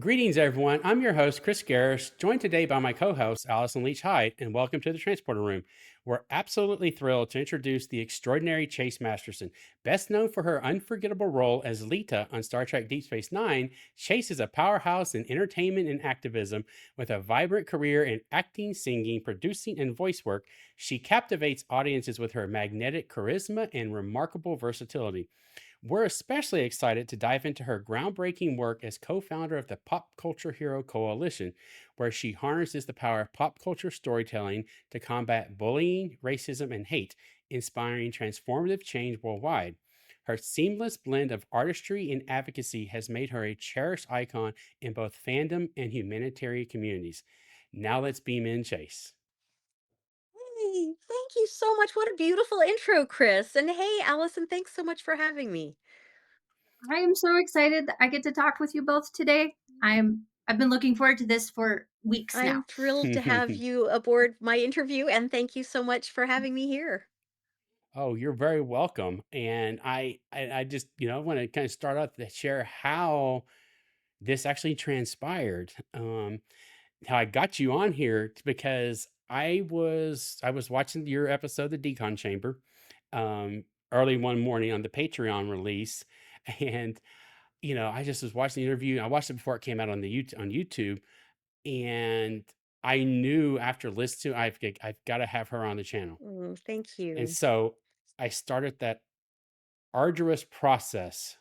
Greetings, everyone. I'm your host, Chris Garris, joined today by my co host, Allison Leach Hyde, and welcome to the Transporter Room. We're absolutely thrilled to introduce the extraordinary Chase Masterson. Best known for her unforgettable role as Leeta on Star Trek Deep Space Nine, Chase is a powerhouse in entertainment and activism with a vibrant career in acting, singing, producing, and voice work. She captivates audiences with her magnetic charisma and remarkable versatility. We're especially excited to dive into her groundbreaking work as co founder of the Pop Culture Hero Coalition, where she harnesses the power of pop culture storytelling to combat bullying, racism, and hate, inspiring transformative change worldwide. Her seamless blend of artistry and advocacy has made her a cherished icon in both fandom and humanitarian communities. Now let's beam in Chase. Hey, thank you so much. What a beautiful intro, Chris. And hey, Allison, thanks so much for having me. I am so excited that I get to talk with you both today. I've been looking forward to this for weeks I'm now. thrilled to have you aboard my interview, and thank you so much for having me here. Oh, you're very welcome. And I just, want to kind of start off to share how this actually transpired. How I got you on here because I was watching your episode, The Decon Chamber, early one morning on the Patreon release. And, I just was watching the interview. I watched it before it came out on on YouTube. And I knew after listening to I've got to have her on the channel. Thank And you. so I started that arduous process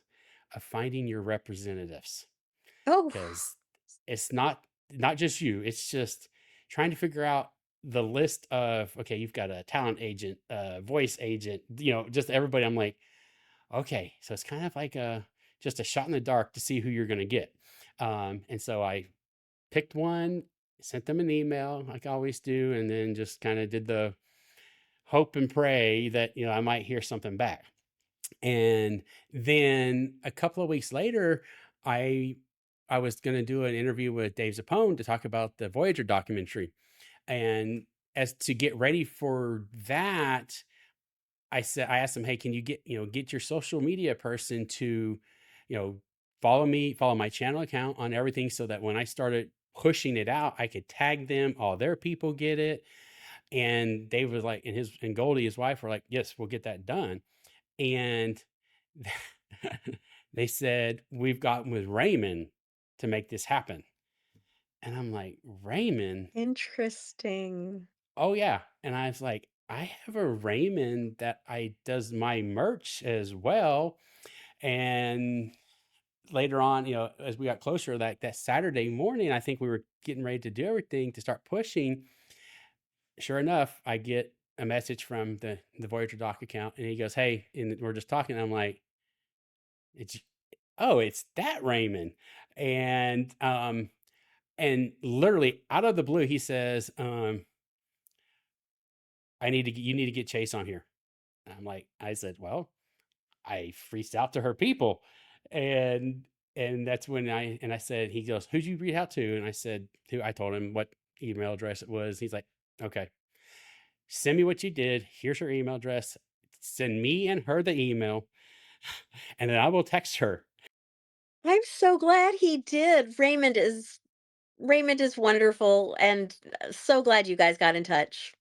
of finding your representatives Oh, because it's not just you, it's just trying to figure out the list of, okay, you've got a talent agent, voice agent, just everybody. I'm like, okay, so it's kind of like a just a shot in the dark to see who you're going to get. And so I picked one, sent them an email like I always do, and then just kind of did the hope and pray that I might hear something back. And then a couple of weeks later, I I was going to do an interview with Dave Zappone to talk about the Voyager documentary. And as to get ready for that, I asked him, "Hey, can you get your social media person to, you know, follow my channel account on everything so that when I started pushing it out, I could tag them, all their people get it." And Dave was like, and Goldie, his wife, were like, "Yes, we'll get that done." And they said, "We've gotten with Raymond to make this happen." And I'm like, "Raymond? interesting. Oh yeah." And I was like, "I have a Raymond that I does my merch as well." And later on, as we got closer, like that Saturday morning, I think we were getting ready to do everything to start pushing. Sure enough, I get a message from the Voyager Doc account, and he goes, "Hey," and we're just talking. I'm like, "It's Oh, it's that Raymond." And literally out of the blue, he says, you need to get Chase on here." And I said, "Well, I reached out to her people." And that's when I said, he goes, "Who'd you reach out to?" And I said, who I told him what email address it was. He's like, "Okay, send me what you did. Here's her email address. Send me and her the email, and then I will text her." I'm so glad he did. Raymond is wonderful, and so glad you guys got in touch.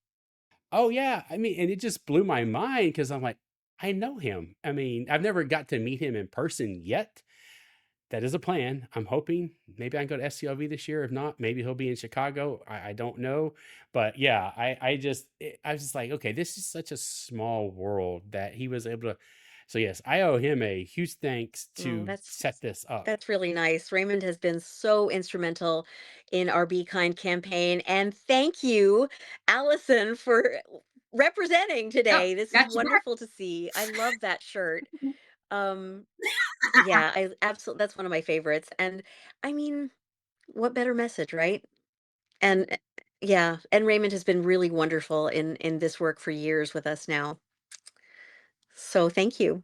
Oh, yeah. I mean, and it just blew my mind because I'm like, I know him. I mean, I've never got to meet him in person yet. That is a plan. I'm hoping maybe I can go to SCLV this year. If not, maybe he'll be in Chicago. I don't know. But yeah, I was just like, okay, this is such a small world that he was able to. So yes, I owe him a huge thanks Oh, to set this up. that's really nice. Raymond has been so instrumental in our Be Kind campaign. And thank you, Allison, for representing Oh, today. This is got you back. wonderful to see. I love that shirt. Um, yeah, I absolutely that's one of my favorites. And I mean, what better message, right? And yeah, and Raymond has been really wonderful in this work for years with us now. So thank you.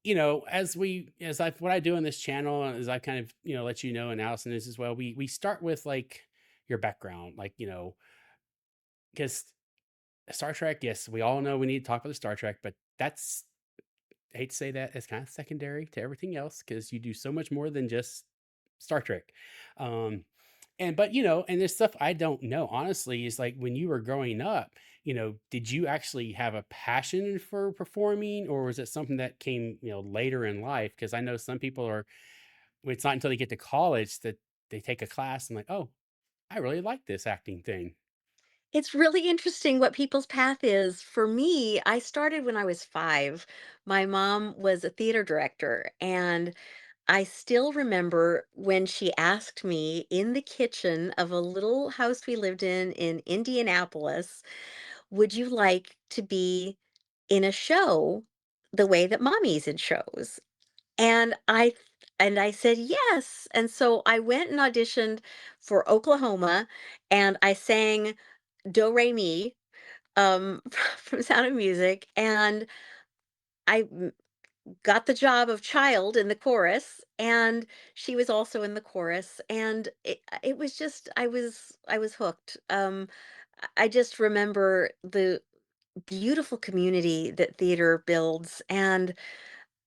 As what I do on this channel is I kind of, let you know, and Allison is as well. We start with like your background, like, because Star Trek, yes, we all know we need to talk about the Star Trek, but that's, I hate to say that, it's kind of secondary to everything else because you do so much more than just Star Trek. Um, and but and there's stuff I don't know. Honestly, is like when you were growing up, did you actually have a passion for performing, or was it something that came, later in life? Because I know some people are. It's not until they get to college that they take a class and like, oh, I really like this acting thing. It's really interesting what people's path is. For me, I started when I was 5. My mom was a theater director, and I still remember when she asked me in the kitchen of a little house we lived in Indianapolis, "Would you like to be in a show the way that mommy's in shows?" And I said, "Yes." And so I went and auditioned for Oklahoma, and I sang Do Re Mi, from Sound of Music, and I got the job of child in the chorus, and she was also in the chorus, and it was just I was hooked. I just remember the beautiful community that theater builds, and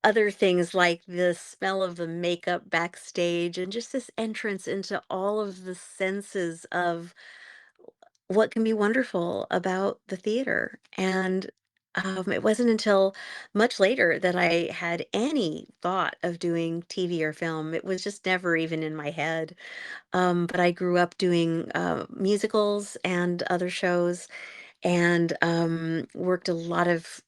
other things like the smell of the makeup backstage, and just this entrance into all of the senses of what can be wonderful about the theater. And it wasn't until much later that I had any thought of doing TV or film. It was just never even in my head. But I grew up doing musicals and other shows, and worked a lot of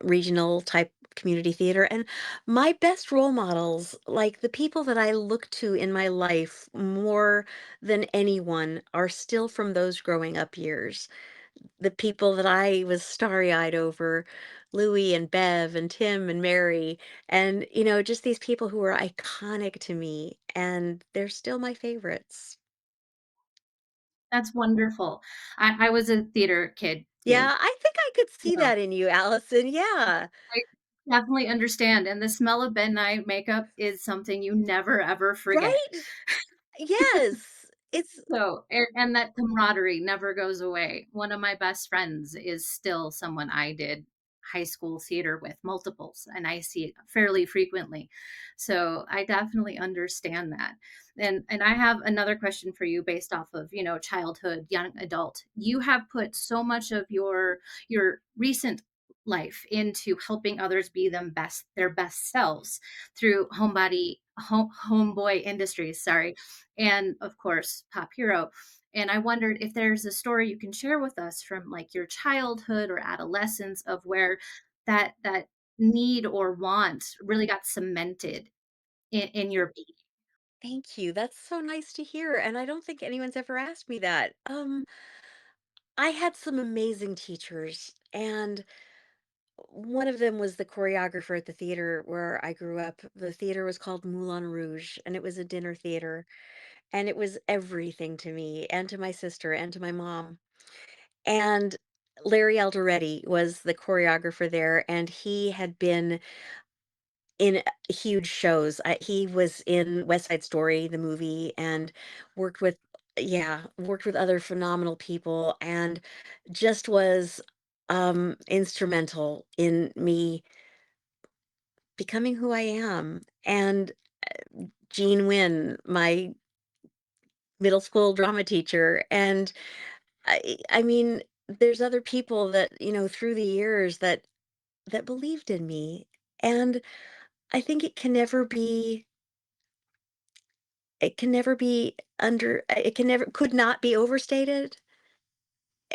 regional type community theater. And my best role models, like the people that I look to in my life more than anyone, are still from those growing up years. The people that I was starry eyed over, Louie and Bev and Tim and Mary, and, just these people who are iconic to me, and they're still my favorites. That's wonderful. I was a theater kid too. Yeah, I think I could see So that in you, Allison. Yeah. I definitely understand, and the smell of midnight makeup is something you never ever forget. Right? Yes. It's So, and that camaraderie never goes away. One of my best friends is still someone I did high school theater with, multiples, and I see it fairly frequently. So I definitely understand that. And I have another question for you based off of, childhood, young adult. You have put so much of your recent life into helping others be their best selves through homeboy industries, sorry, and of course Pop Hero. And I wondered if there's a story you can share with us from like your childhood or adolescence of where that need or want really got cemented in your being. Thank you. That's so nice to hear, and I don't think anyone's ever asked me that. I had some amazing teachers, and one of them was the choreographer at the theater where I grew up. The theater was called Moulin Rouge, and it was a dinner theater, and it was everything to me and to my sister and to my mom. And Larry Alderetti was the choreographer there, and he had been in huge shows. He was in West Side Story, the movie, and worked with yeah, worked with other phenomenal people, and just was instrumental in me becoming who I am. And Jean Wynn, my middle school drama teacher, and I mean, there's other people that, through the years that believed in me. And I think it can never could not be overstated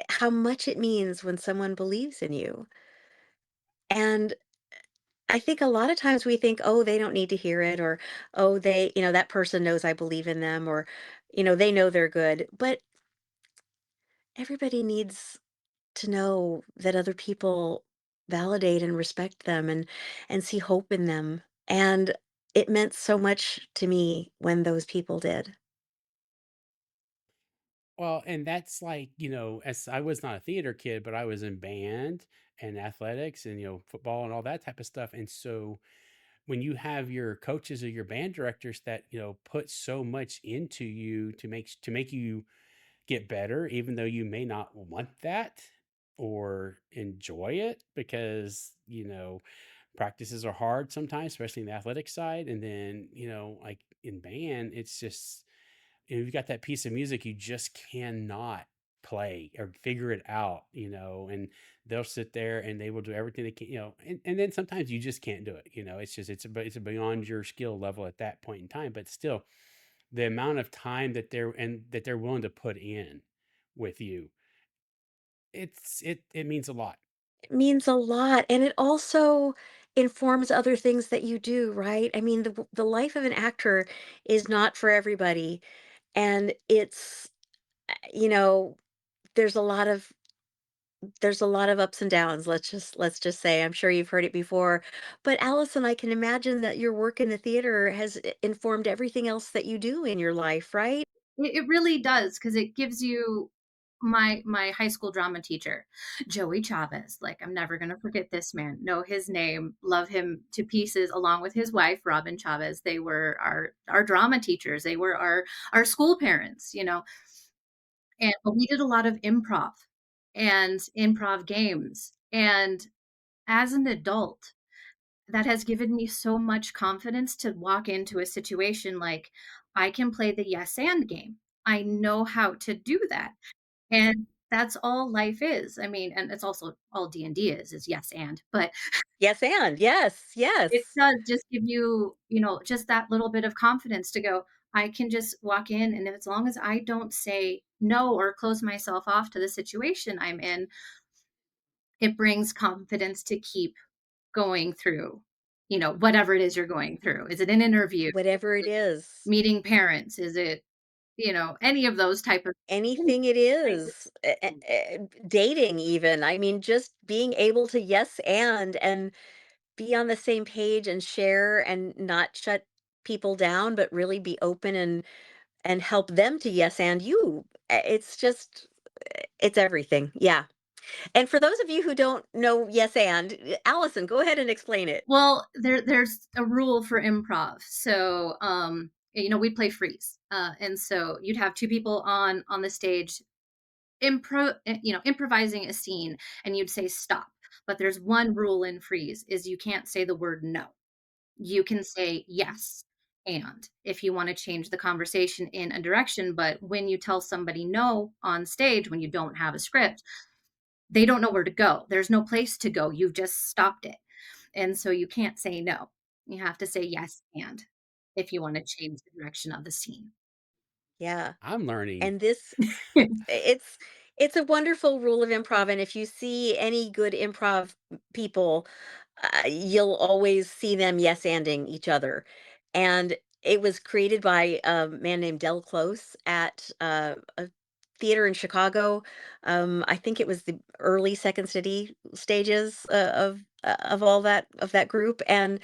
how much it means when someone believes in you. And I think a lot of times we think, oh, they don't need to hear it, or oh, that person knows I believe in them, or they know they're good. But everybody needs to know that other people validate and respect them, and see hope in them. And it meant so much to me when those people did. Well, and that's like, as I was not a theater kid, but I was in band and athletics and, football and all that type of stuff. And so when you have your coaches or your band directors that, put so much into you to make you get better, even though you may not want that or enjoy it because, practices are hard sometimes, especially in the athletic side. And then, like in band, it's just, you've got that piece of music you just cannot play or figure it out, and they'll sit there and they will do everything they can, and then sometimes you just can't do it. It's just, it's beyond your skill level at that point in time. But still, the amount of time that they're willing to put in with you, it means a lot. It means a lot, and it also informs other things that you do, right? I mean, the life of an actor is not for everybody, and it's, you know, there's a lot of there's a lot of ups and downs, let's just say. I'm sure you've heard it before. But Allison, I can imagine that your work in the theater has informed everything else that you do in your life, right? It really does, because it gives you my high school drama teacher, Joey Chavez, like, I'm never gonna forget this man, know his name, love him to pieces, along with his wife, Robin Chavez. They were our drama teachers, they were our school parents, and but we did a lot of improv and improv games, and as an adult, that has given me so much confidence to walk into a situation like, I can play the yes and game. I know how to do that. And that's all life is. I mean, and it's also all D&D is yes and, but Yes, and yes, it yes. does just give you, just that little bit of confidence to go, I can just walk in, and as long as I don't say no or close myself off to the situation I'm in, it brings confidence to keep going through, whatever it is you're going through. Is it an interview? Whatever it is. Meeting parents? Is it, any of those type of Anything it is, dating even. I mean, just being able to yes and be on the same page and share and not shut people down, but really be open and help them to yes and you. It's just it's everything. Yeah. And for those of you who don't know yes and, Allison, go ahead and explain it. Well, there's a rule for improv. So, we play freeze. And so you'd have two people on the stage improvising a scene, and you'd say stop. But there's one rule in freeze is you can't say the word no. You can say yes. And if you want to change the conversation in a direction, but when you tell somebody no on stage, when you don't have a script, they don't know where to go. There's no place to go. You've just stopped it. And so you can't say no. You have to say yes and if you want to change the direction of the scene. Yeah. I'm learning. And this it's it's a wonderful rule of improv, and if you see any good improv people, you'll always see them yes-anding each other. And it was created by a man named Del Close at a theater in Chicago. I think it was the early Second City stages of all that group. And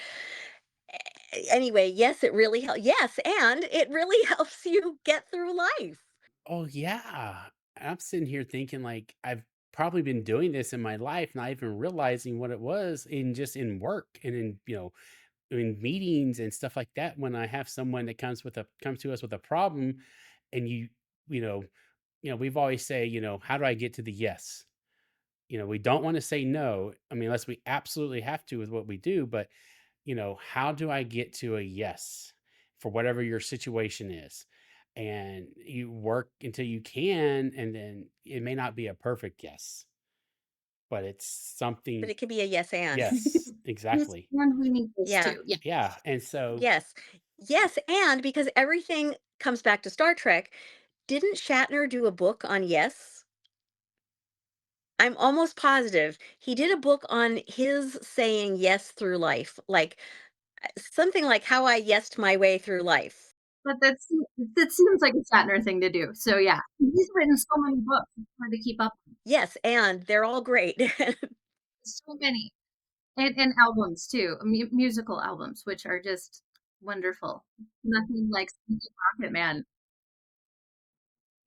anyway, yes, it really helps. Yes, and it really helps you get through life. Oh, yeah. I'm sitting here thinking like I've probably been doing this in my life, not even realizing what it was in work and in meetings and stuff like that. When I have someone that comes to us with a problem, and you know, we've always say, how do I get to the yes? We don't want to say no. I mean, unless we absolutely have to with what we do, but how do I get to a yes for whatever your situation is? And you work until you can, and then it may not be a perfect yes, but it's But something. it can be a yes and. Yes, Yes, exactly. and we need this Yeah. too. Yeah. Yeah. And so, Yes. Yes, and because everything comes back to Star Trek, didn't Shatner do a book on yes? I'm almost positive he did a book on his saying yes through life, like something like how I yesed my way through life. But that seems like a Shatner thing to do. So yeah, he's written so many books. It's hard to keep up with. Yes, and they're all great. So many. And albums too, musical albums, which are just wonderful. Nothing like Sneaky Rocket Man.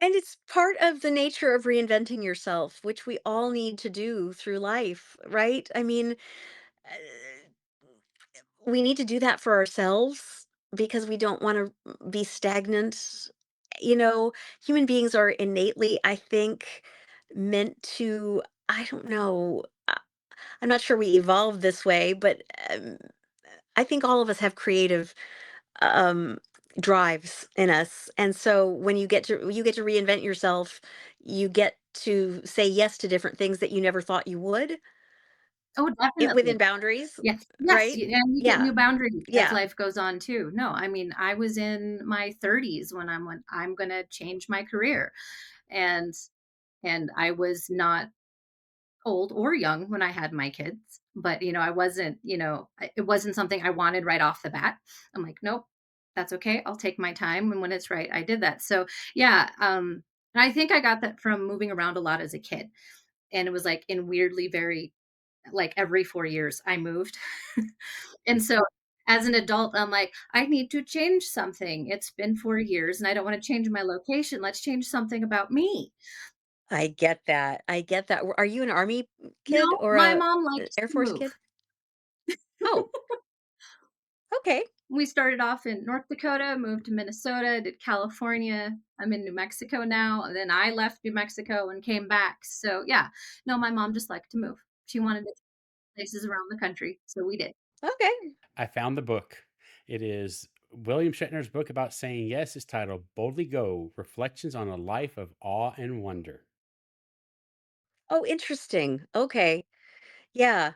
And it's part of the nature of reinventing yourself, which we all need to do through life, right? I mean, uh, we need to do that for ourselves because we don't want to be stagnant. You know, human beings are innately, I think, meant to, I don't know, I'm not sure we evolved this way, but I think all of us have creative um, drives in us. And so when you get to reinvent yourself, you get to say yes to different things that you never thought you would, Oh, it within definitely. boundaries, Yes, yes, right? y and you get Yeah. new boundaries as Yeah. life goes on too. No, I mean, I was in my 30s when I'm gonna change my career, and I was not old or young when I had my kids, but, I wasn't, it wasn't something I wanted right off the bat. I'm like, "Nope, that's okay. I'll take my time, and when it's right, I did that." So, yeah, and I think I got that from moving around a lot as a kid, and it was, like, in weirdly very like, every 4 years, I moved. And so, as an adult, I'm like, "I need to change something. It's been 4 years, and I don't wanna change my location. Let's change something about me." I get that. I get that. Are you an Army kid No, or my a mom liked Air to Force move. kid? Oh, okay. We started off in North Dakota, moved to Minnesota, did California. I'm in New Mexico now, and then I left New Mexico and came back. So, yeah. No, my mom just liked to move. She wanted to places around the country, so we did. Okay. I found the book. It is William Shatner's book about saying yes. Is titled "Boldly Go: Reflections on a Life of Awe and Wonder." Oh, interesting. Okay. Yeah.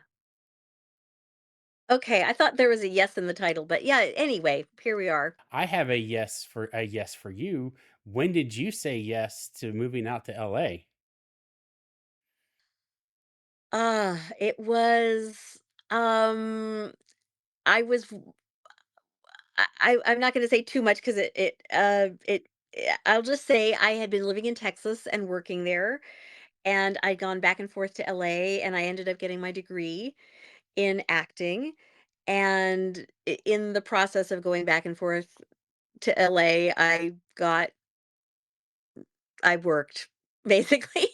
Okay, I thought there was a yes in the title, but yeah, anyway, here we are. I have a yes for you. When did you say yes to moving out to LA? It was, um, I was I'm not gonna say too much because I'll just say I had been living in Texas and working there, and I'd gone back and forth to LA, and I ended up getting my degree in acting, and in the process of going back and forth to LA, I worked, basically.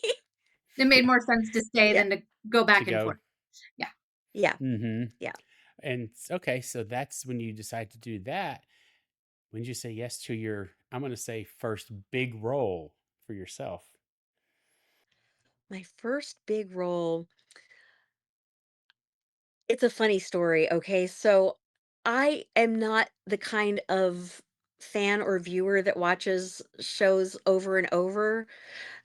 It made more sense to stay Yeah, than to go To back and go. forth. Yeah. yeah, Mhm. yeah. Okay, so that's when you decide to do that. When did you say yes to your, I'm gonna say, first big role for yourself? My first big role, it's a funny story, okay? So, I am not the kind of fan or viewer that watches shows over and over.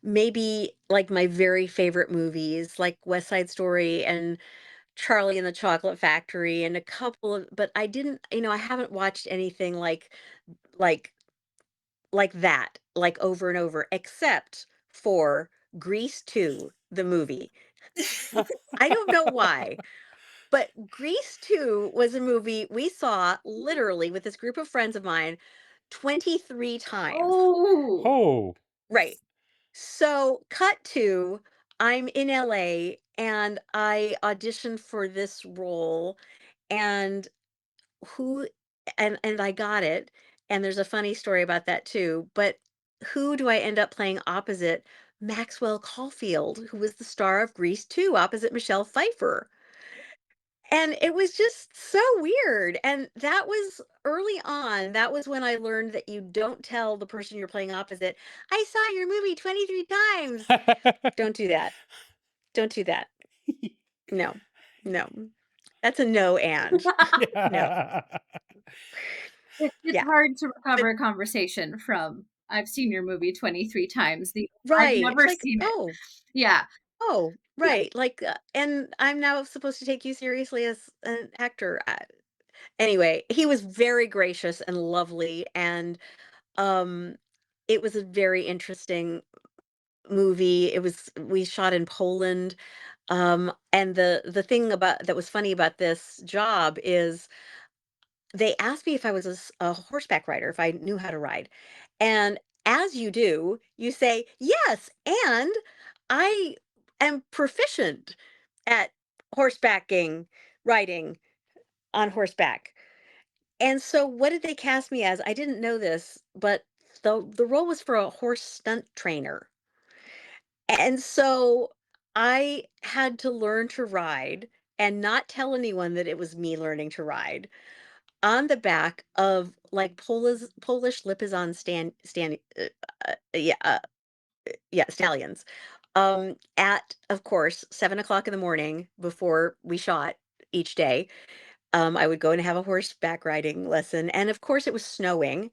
Maybe, like, my very favorite movies, like West Side Story and Charlie and the Chocolate Factory and a couple of, but I didn't, I haven't watched anything like that, like, over and over, except for Grease 2, the movie. I don't know why, but Grease 2 was a movie we saw literally with this group of friends of mine 23 times. Oh, Oh. Right. So, cut to, I'm in LA and I auditioned for this role, and who and I got it, and there's a funny story about that too, but who do I end up playing opposite? Maxwell Caulfield, who was the star of Grease 2 opposite Michelle Pfeiffer. And it was just so weird, and that was early on, that was when I learned that you don't tell the person you're playing opposite, "I saw your movie 23 times." Don't do that. Don't do that. No. No. That's a no and. No. Yeah. it's Yeah. hard to But recover a conversation from, "I've seen your movie 23 times." The "I've right, it's never like, seen it." "Oh, Yeah. oh, Yeah. right," like, and I'm now supposed to take you seriously as an actor. Anyway, he was very gracious and lovely, and, um, it was a very interesting movie. We shot in Poland, and the thing about that was funny about this job is they asked me if I was a horseback rider, if I knew how to ride. And as you do, you say, "Yes, and I am proficient at horsebacking, riding on horseback." And so what did they cast me as? I didn't know this, but the role was for a horse stunt trainer. And so I had to learn to ride and not tell anyone that it was me learning to ride on the back of like Polish Lipizan yeah, stallions. At, of course, 7 o'clock in the morning before we shot each day. I would go and have a horseback riding lesson, and of course, it was snowing,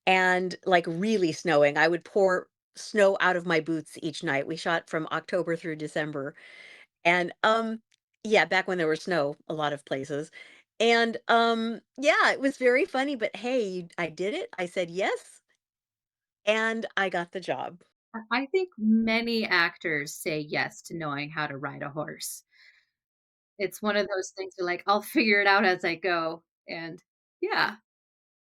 and, like, really snowing. I would pour snow out of my boots each night. We shot from October through December, and, yeah, back when there was snow a lot of places, and, yeah, it was very funny, but hey, I did it, I said yes, and I got the job. I think many actors say yes to knowing how to ride a horse. It's one of those things where, like, I'll figure it out as I go, and yeah,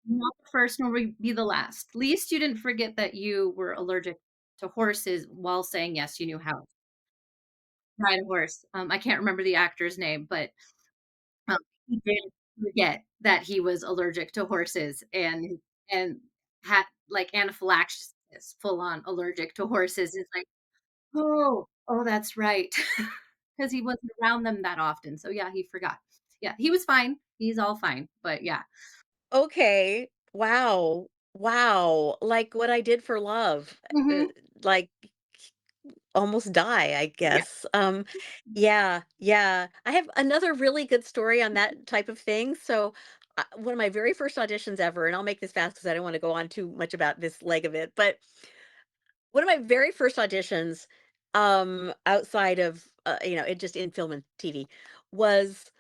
not the first nor be the last. Least you didn't forget that you were allergic to horses while saying yes, you knew how to ride a horse. I can't remember the actor's name, but, um, he did forget that he was allergic to horses and had, like, anaphylaxis, full on allergic to horses. It's like, "Oh, oh, that's right," because he wasn't around them that often, so yeah, he forgot. Yeah, he was fine. He's all fine, but yeah. Okay. Wow. Wow. Like what I did for love. Uh, Mhm. like almost die, I Yeah. guess. Yeah, yeah. I have another really good story on that type of thing. So, one of my very first auditions ever, and I'll make this fast because I don't want to go on too much about this leg of it, but one of my very first auditions, outside of, it just in film and TV, was,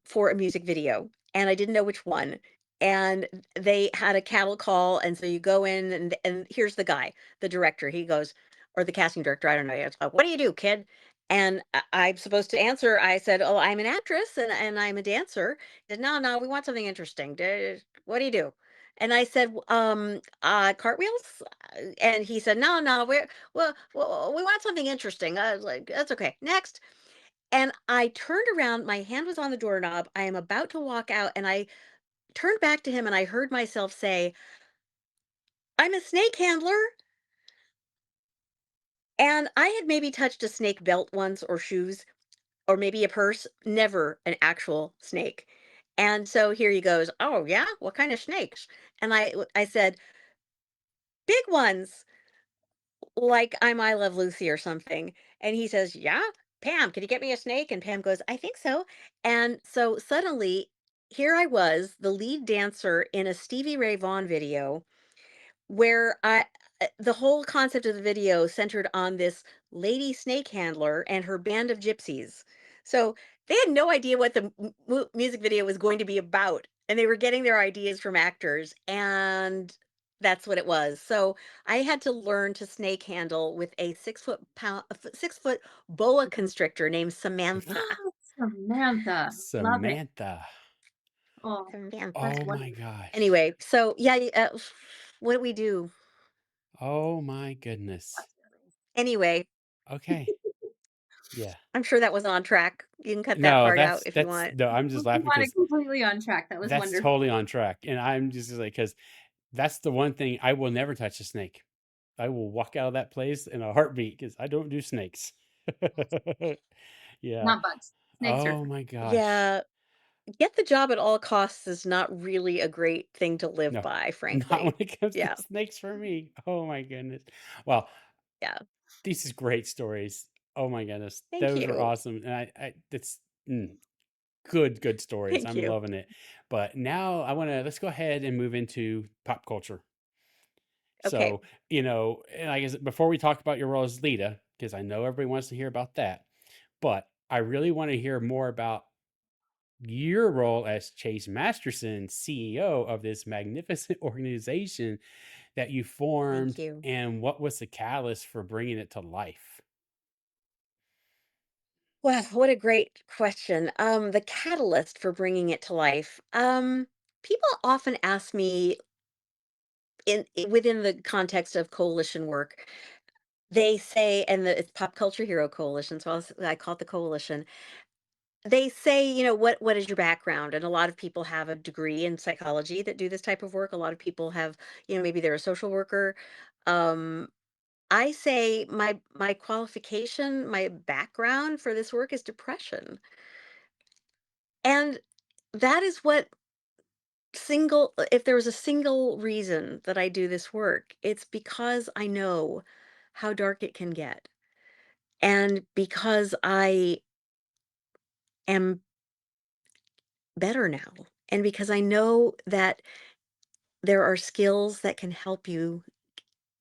for a music video, and I didn't know which one. And they had a cattle call, and so you go in, and here's the guy, the director. He goes, or the casting director, I don't know. He goes, "What do you do, kid?" And I'm supposed to answer. I said, "Oh, I'm an actress and I'm a dancer." He said, "No, no, we want something interesting. What do you do?" And I said, cartwheels." And he said, "No, no, well, we want something interesting." I was like, "That's okay. Next." And I turned around, my hand was on the doorknob. I am about to walk out, and I turned back to him, and I heard myself say, "I'm a snake handler." And I had maybe touched a snake belt once, or shoes, or maybe a purse, never an actual snake. And so here he goes, "Oh, yeah? What kind of snakes?" And I said, "Big ones." Like I'm I Love Lucy or something. And he says, "Yeah, Pam, can you get me a snake?" And Pam goes, "I think so." And so suddenly, here I was, the lead dancer in a Stevie Ray Vaughan video where the whole concept of the video centered on this lady snake handler and her band of gypsies. So they had no idea what the music video was going to be about, and they were getting their ideas from actors, and that's what it was. So I had to learn to snake handle with a 6 foot boa constrictor named Samantha. Samantha, love it. Samantha. Oh, Samantha. that's Oh my wonderful. gosh. Anyway, so yeah, what do we do? Oh my goodness. Anyway, Okay. Yeah. I'm sure that was on track. You can cut that No, part out if you that's want. no, I'm just You laughing got it because completely on track. That was that's wonderful. totally on track. And I'm just like, because that's the one thing I will never touch a snake. I will walk out of that place in a heartbeat because I don't do snakes. Yeah. Not bugs. Snakes are Oh fine. my gosh. Yeah, get the job at all costs is not really a great thing to live No, by, not when frankly. it comes to Yeah, snakes for me. Oh my goodness. Well, yeah. these is great stories. Oh my goodness. Thank Those were you. awesome. And it's good, good stories. Thank I'm you. loving it. But now let's go ahead and move into pop culture. Okay, So, and I guess before we talk about your role as Lita, because I know everybody wants to hear about that, but I really want to hear more about your role as Chase Masterson, CEO of this magnificent organization that you thank formed, you. and what was the catalyst for bringing it to life? Wow, what a great question. The catalyst for bringing it to life. People often ask me within the context of coalition work, they say, and it's Pop Culture Hero Coalition, so I call it the coalition. They say, what is your background? And a lot of people have a degree in psychology that do this type of work. A lot of people have, maybe they're a social worker. Um, I say my qualification, my background for this work is depression. And that is what if there was a single reason that I do this work, it's because I know how dark it can get. And because I am better now. And because I know that there are skills that can help you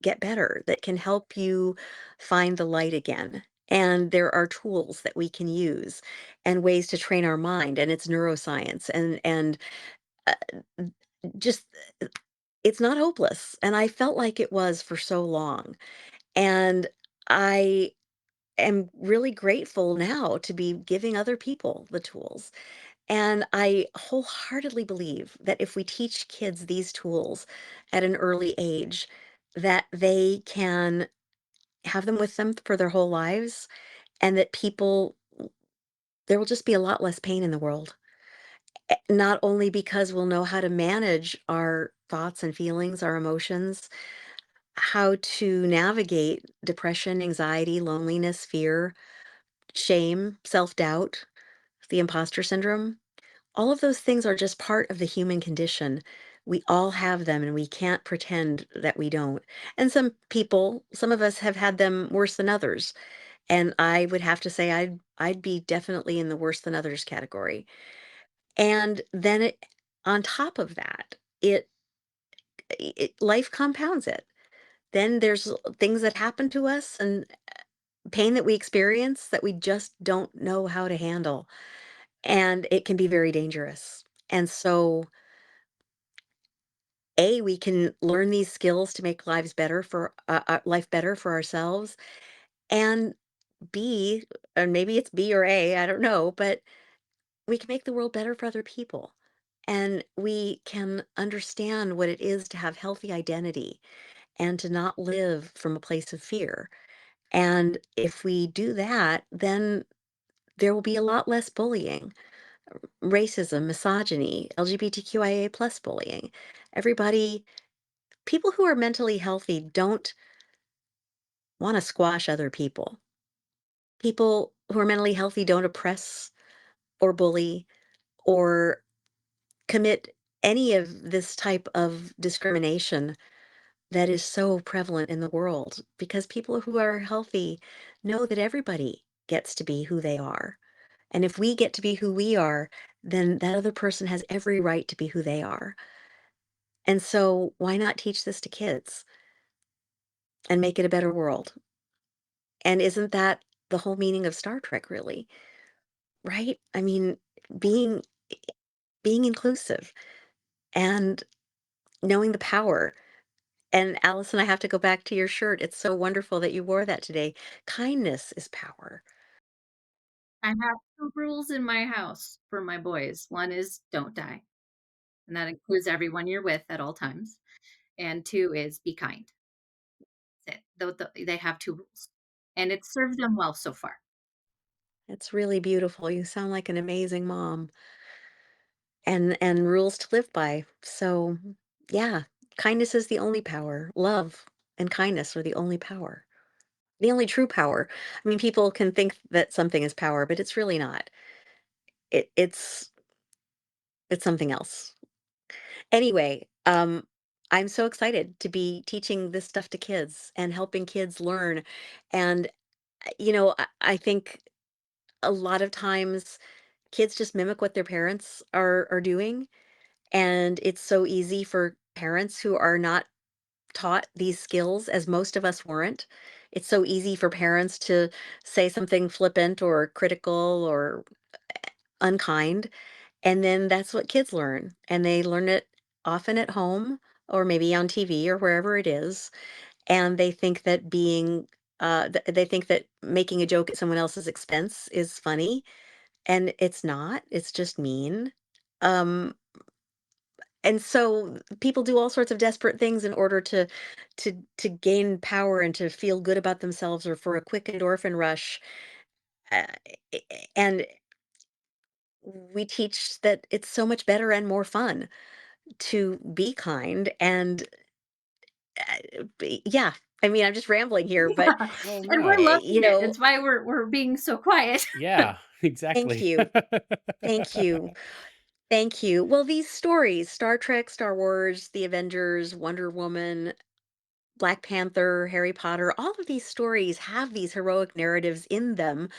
get better, that can help you find the light again. And there are tools that we can use and ways to train our mind, and it's neuroscience and uh, just it's not hopeless. And I felt like it was for so long. And I am really grateful now to be giving other people the tools. And I wholeheartedly believe that if we teach kids these tools at an early age, that they can have them with them for their whole lives, and that people there will just be a lot less pain in the world. Not only because we'll know how to manage our thoughts and feelings, our emotions, how to navigate depression, anxiety, loneliness, fear, shame, self-doubt, the imposter syndrome. All of those things are just part of the human condition. We all have them and we can't pretend that we don't. And some of us have had them worse than others. And I would have to say I'd be definitely in the worse than others category. And then on top of that, life compounds it. Then there's things that happen to us and pain that we experience that we just don't know how to handle. And it can be very dangerous. And so we can learn these skills to make life better for ourselves, and B, and maybe it's B or A, I don't know, but we can make the world better for other people. And we can understand what it is to have healthy identity and to not live from a place of fear. And if we do that, then there will be a lot less bullying, racism, misogyny, LGBTQIA plus bullying. Everybody, people who are mentally healthy don't want to squash other people. People who are mentally healthy don't oppress or bully or commit any of this type of discrimination that is so prevalent in the world, because people who are healthy know that everybody gets to be who they are. And if we get to be who we are, then that other person has every right to be who they are. And so why not teach this to kids and make it a better world? And isn't that the whole meaning of Star Trek, really? Right? I mean, being being inclusive and knowing the power. And Allison, I have to go back to your shirt. It's so wonderful that you wore that today. Kindness is power. I have 2 rules in my house for my boys. One is don't die, and that includes everyone you're with at all times, and 2 is be kind. That's it. They have 2 rules, and it served them well so far. It's really beautiful. You sound like an amazing mom, and rules to live by. So, yeah, kindness is the only power. Love and kindness are the only power. The only true power. I mean, people can think that something is power, but it's really not. It's something else. Anyway, I'm so excited to be teaching this stuff to kids and helping kids learn. And I think a lot of times kids just mimic what their parents are doing, and it's so easy for parents who are not taught these skills, as most of us weren't. It's so easy for parents to say something flippant or critical or unkind, and then that's what kids learn, and they learn it often at home or maybe on TV or wherever it is, and they think that making a joke at someone else's expense is funny, and it's not, it's just mean. Um, and so people do all sorts of desperate things in order to gain power and to feel good about themselves or for a quick endorphin rush. Uh, and we teach that it's so much better and more fun to be kind and yeah. I mean, I'm just rambling here, but Yeah, Well, and we're no. you loving it. know, It's why we're being so quiet. Yeah, thank exactly. you. Thank you. Thank you. Well, these stories, Star Trek, Star Wars, The Avengers, Wonder Woman, Black Panther, Harry Potter, all of these stories have these heroic narratives in them.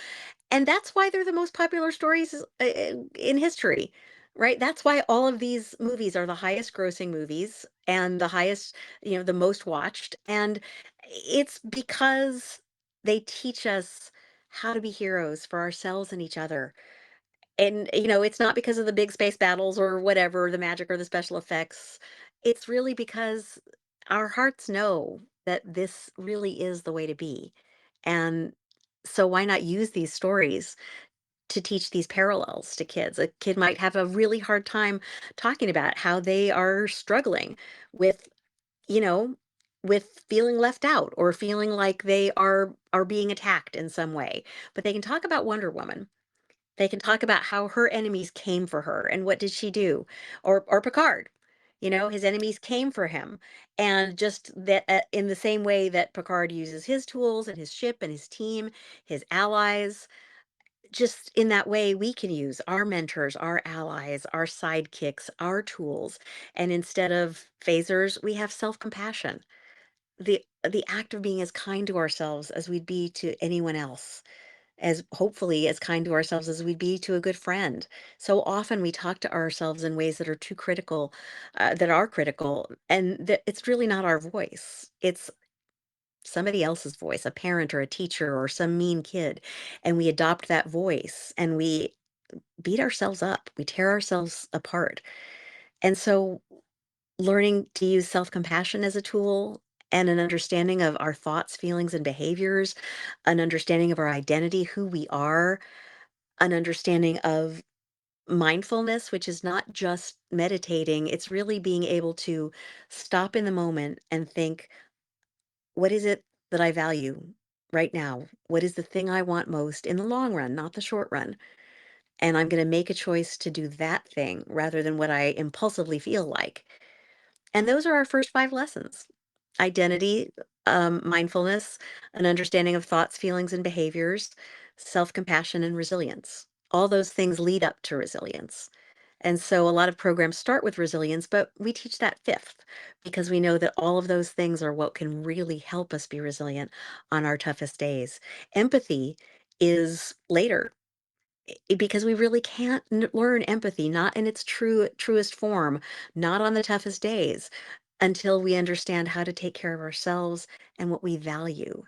And that's why they're the most popular stories in history. Right? That's why all of these movies are the highest grossing movies and the highest, the most watched. And it's because they teach us how to be heroes for ourselves and each other. And, it's not because of the big space battles or whatever, the magic or the special effects. It's really because our hearts know that this really is the way to be. And so why not use these stories to teach these parallels to kids? A kid might have a really hard time talking about how they are struggling with, you know, with feeling left out or feeling like they are being attacked in some way. But they can talk about Wonder Woman. They can talk about how her enemies came for her and what did she do? Or Picard. His enemies came for him. And just that in the same way that Picard uses his tools and his ship and his team, his allies, just in that way, we can use our mentors, our allies, our sidekicks, our tools. And instead of phasers, we have self-compassion. The act of being as kind to ourselves as we'd be to anyone else, as hopefully as kind to ourselves as we'd be to a good friend. So often we talk to ourselves in ways that are too critical, that are critical, and that it's really not our voice. It's somebody else's voice, a parent or a teacher or some mean kid. And we adopt that voice and we beat ourselves up. We tear ourselves apart. And so learning to use self-compassion as a tool and an understanding of our thoughts, feelings, and behaviors, an understanding of our identity, who we are, an understanding of mindfulness, which is not just meditating, it's really being able to stop in the moment and think, what is it that I value right now? What is the thing I want most in the long run, not the short run? And I'm going to make a choice to do that thing rather than what I impulsively feel like. And those are our first 5 lessons: identity, mindfulness, an understanding of thoughts, feelings, and behaviors, self compassion, and resilience. All those things lead up to resilience. And so a lot of programs start with resilience, but we teach that fifth because we know that all of those things are what can really help us be resilient on our toughest days. Empathy is later because we really can't learn empathy, not in its truest form, not on the toughest days, until we understand how to take care of ourselves and what we value.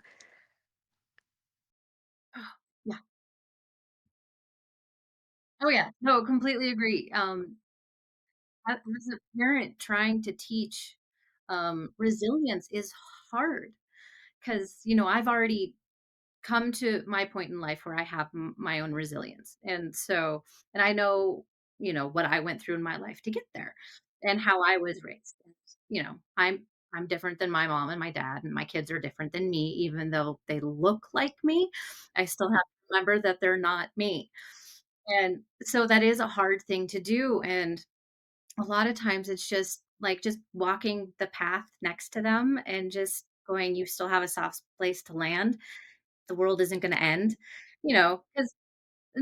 Oh, yeah. Oh, yeah. No, completely agree. As a parent trying to teach, resilience is hard because I've already come to my point in life where I have my own resilience. And I know, what I went through in my life to get there and how I was raised. And, I'm different than my mom and my dad, and my kids are different than me, even though they look like me. I still have to remember that they're not me. And so that is a hard thing to do. And a lot of times it's just like just walking the path next to them and just going, you still have a soft place to land. The world isn't going to end, because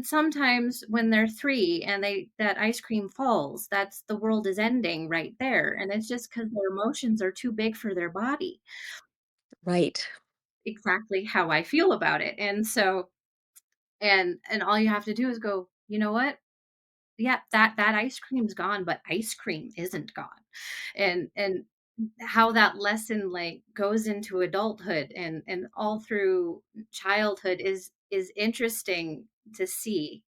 sometimes when they're 3 and that ice cream falls, that's the world is ending right there. And it's just because their emotions are too big for their body. Right. Exactly how I feel about it. And all you have to do is go, you know what? Yeah, that ice cream's gone, but ice cream isn't gone. And how that lesson, like, goes into adulthood and all through childhood is interesting to see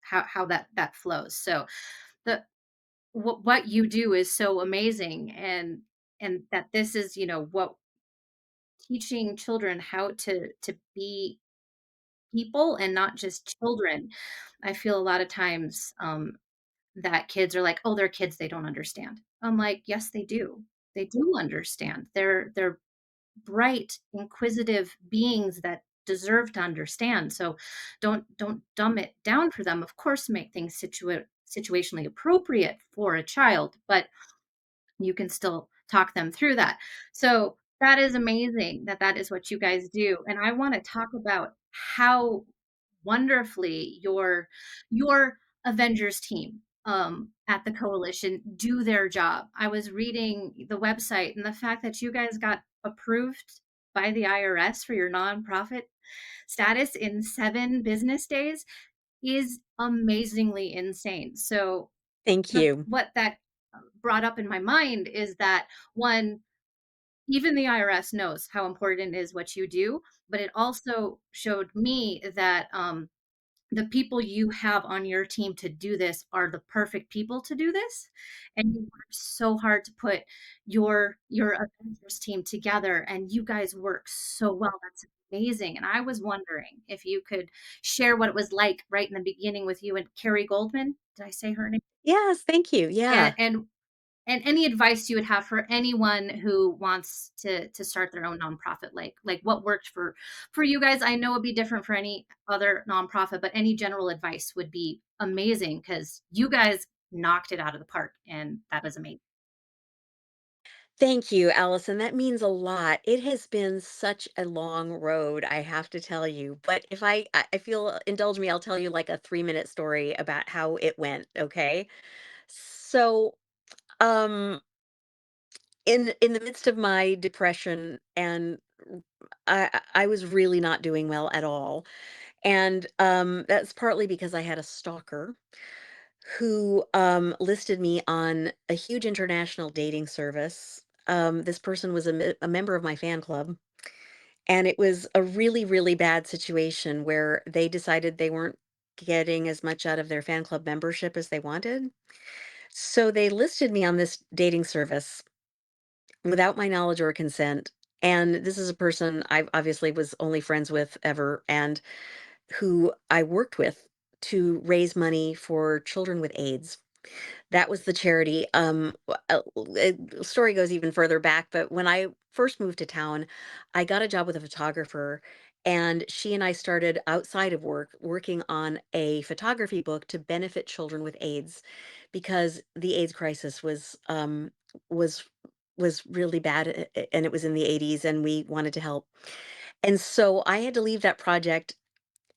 how that flows. So the what you do is so amazing, and that this is, what teaching children how to be people and not just children. I feel a lot of times, that kids are like, "Oh, they're kids, they don't understand." I'm like, "Yes, they do. They do understand. They're bright, inquisitive beings that deserve to understand. So don't dumb it down for them. Of course, make things situationally appropriate for a child, but you can still talk them through that." So that is amazing that that is what you guys do. And I want to talk about how wonderfully your Avengers team at the coalition do their job. I was reading the website, and the fact that you guys got approved by the IRS for your nonprofit status in 7 business days is amazingly insane. So Thank you. What that brought up in my mind is that, one, even the IRS knows how important it is what you do, but it also showed me that the people you have on your team to do this are the perfect people to do this, and you work so hard to put your Avengers team together, and you guys work so well. That's amazing. And I was wondering if you could share what it was like right in the beginning with you and Carrie Goldman. Did I say her name? Yes, thank you. And Yeah. any advice you would have for anyone who wants to start their own nonprofit, like what worked for you guys. I know it'd be different for any other nonprofit, but any general advice would be amazing because you guys knocked it out of the park, and that was amazing. Thank you, Allison. That means a lot. It has been such a long road, I have to tell you. But if I feel, indulge me, I'll tell you like a 3-minute story about how it went. Okay. So, um, in the midst of my depression and I was really not doing well at all. And that's partly because I had a stalker who listed me on a huge international dating service. This person was a member of my fan club, and it was a really, really bad situation where they decided they weren't getting as much out of their fan club membership as they wanted. So they listed me on this dating service without my knowledge or consent. And this is a person I obviously was only friends with ever, and who I worked with to raise money for children with AIDS. That was the charity. Story goes even further back, but when I first moved to town, I got a job with a photographer, and she and I started outside of work working on a photography book to benefit children with AIDS, because the AIDS crisis was was really bad, and it was in the 80s, and we wanted to help. And so I had to leave that project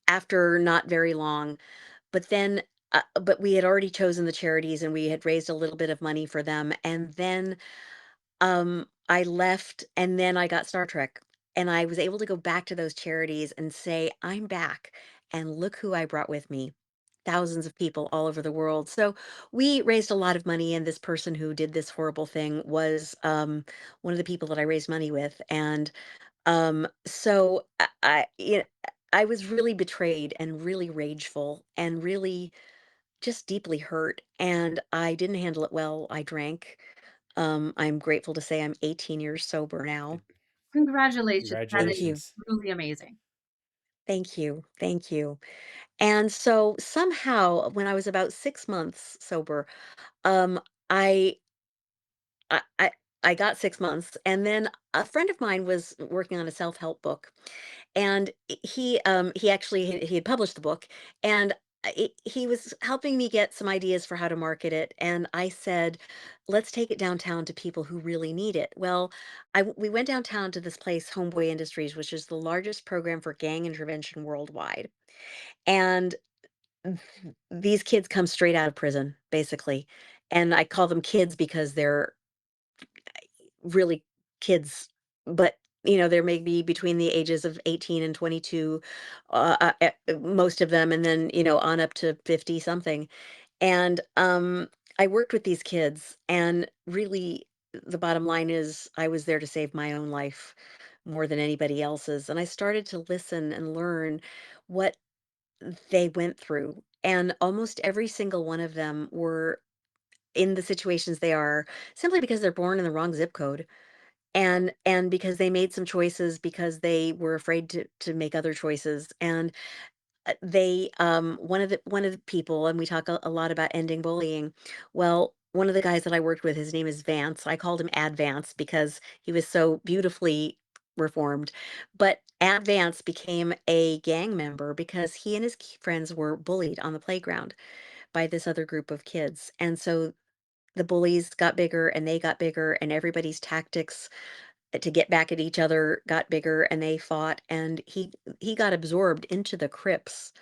after not very long, but then, but we had already chosen the charities and we had raised a little bit of money for them. And then I left and then I got Star Trek. And I was able to go back to those charities and say, I'm back. And look who I brought with me. Thousands of people all over the world. So we raised a lot of money. And this person who did this horrible thing was one of the people that I raised money with. And so you know, I was really betrayed and really rageful and really just deeply hurt, and I didn't handle it well. I drank. I'm grateful to say I'm 18 years sober now. Congratulations. That Thank is you. Congratulations. truly amazing. Thank you. Thank you. And so somehow when I was about 6 months sober, um, I I I I got 6 months, and then a friend of mine was working on a self-help book, and he actually he had published the book, and he was helping me get some ideas for how to market it. And I said, let's take it downtown to people who really need it. Well, we went downtown to this place, Homeboy Industries, which is the largest program for gang intervention worldwide. And these kids come straight out of prison, basically. And I call them kids because they're really kids, but, there may be between the ages of 18 and 22, most of them, and then, on up to 50 something. And, I worked with these kids, and really the bottom line is I was there to save my own life more than anybody else's, and I started to listen and learn what they went through, and almost every single one of them were in the situations they are simply because they're born in the wrong zip code, and because they made some choices because they were afraid to make other choices. And they one of the people, and we talk a lot about ending bullying. Well, one of the guys that I worked with, his name is Vance. I called him Advance because he was so beautifully reformed. But Advance became a gang member because he and his friends were bullied on the playground by this other group of kids. And so the bullies got bigger and they got bigger, and everybody's tactics to get back at each other got bigger, and they fought, and he got absorbed into the Crips.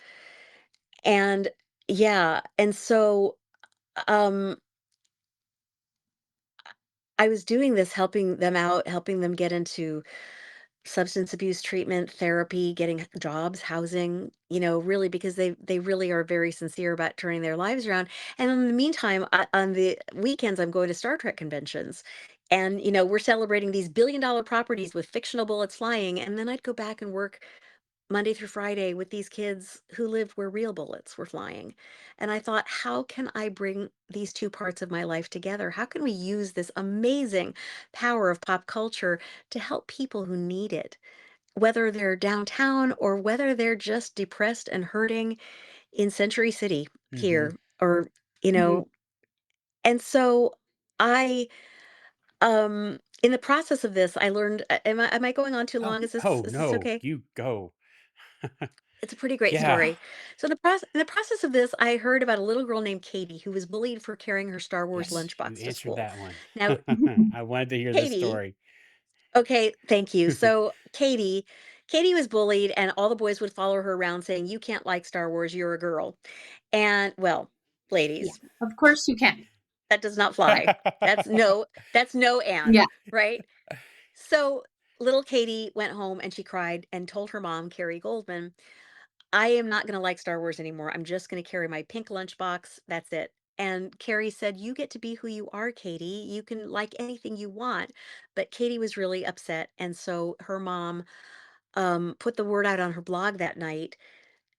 And yeah, and so um I was doing this, helping them out, helping them get into substance abuse treatment, therapy, getting jobs, housing, really because they really are very sincere about turning their lives around. And in the meantime, on the weekends, I'm going to Star Trek conventions. And we're celebrating these billion-dollar properties with fictional bullets flying. And then I'd go back and work Monday through Friday with these kids who lived where real bullets were flying. And I thought, how can I bring these two parts of my life together? How can we use this amazing power of pop culture to help people who need it, whether they're downtown or whether they're just depressed and hurting in Century City Mhm. here, or, you Mhm. know, and so I, in the process of this, I learned, am I going on too Oh, long? Is this, oh, is this no, okay? you go. It's a pretty great Yeah. story. So in the process of this, I heard about a little girl named Katie who was bullied for carrying her Star Wars Yes, you lunchbox to answered school. that one. Now, I wanted to hear this Katie, story. okay, thank you. So Katie was bullied, and all the boys would follow her around saying, "You can't like Star Wars. You're a girl." And well, Yeah, ladies, of course you can. that does not fly. That's no. That's no and Yeah. right. So little Katie went home and she cried and told her mom, Carrie Goldman, I am not gonna like Star Wars anymore. I'm just gonna carry my pink lunchbox. That's it. And Carrie said, "You get to be who you are, Katie. You can like anything you want." But Katie was really upset. And so her mom put the word out on her blog that night.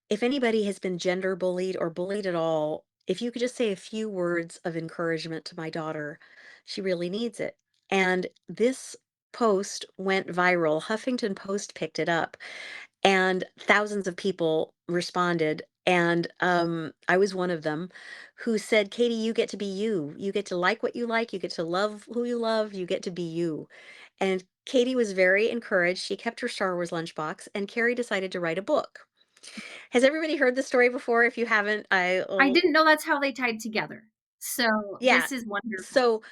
If anybody has been gender bullied or bullied at all, if you could just say a few words of encouragement to my daughter, she really needs it. And this post went viral. Huffington Post picked it up and thousands of people responded. And I was one of them who said, Katie, you get to be you. You get to like what you like. You get to love who you love. You get to be you. And Katie was very encouraged. She kept her Star Wars lunchbox, and Carrie decided to write a book. Has everybody heard this story before? If you haven't, I I'll, didn't know that's how they tied together. So, yeah. this is wonderful.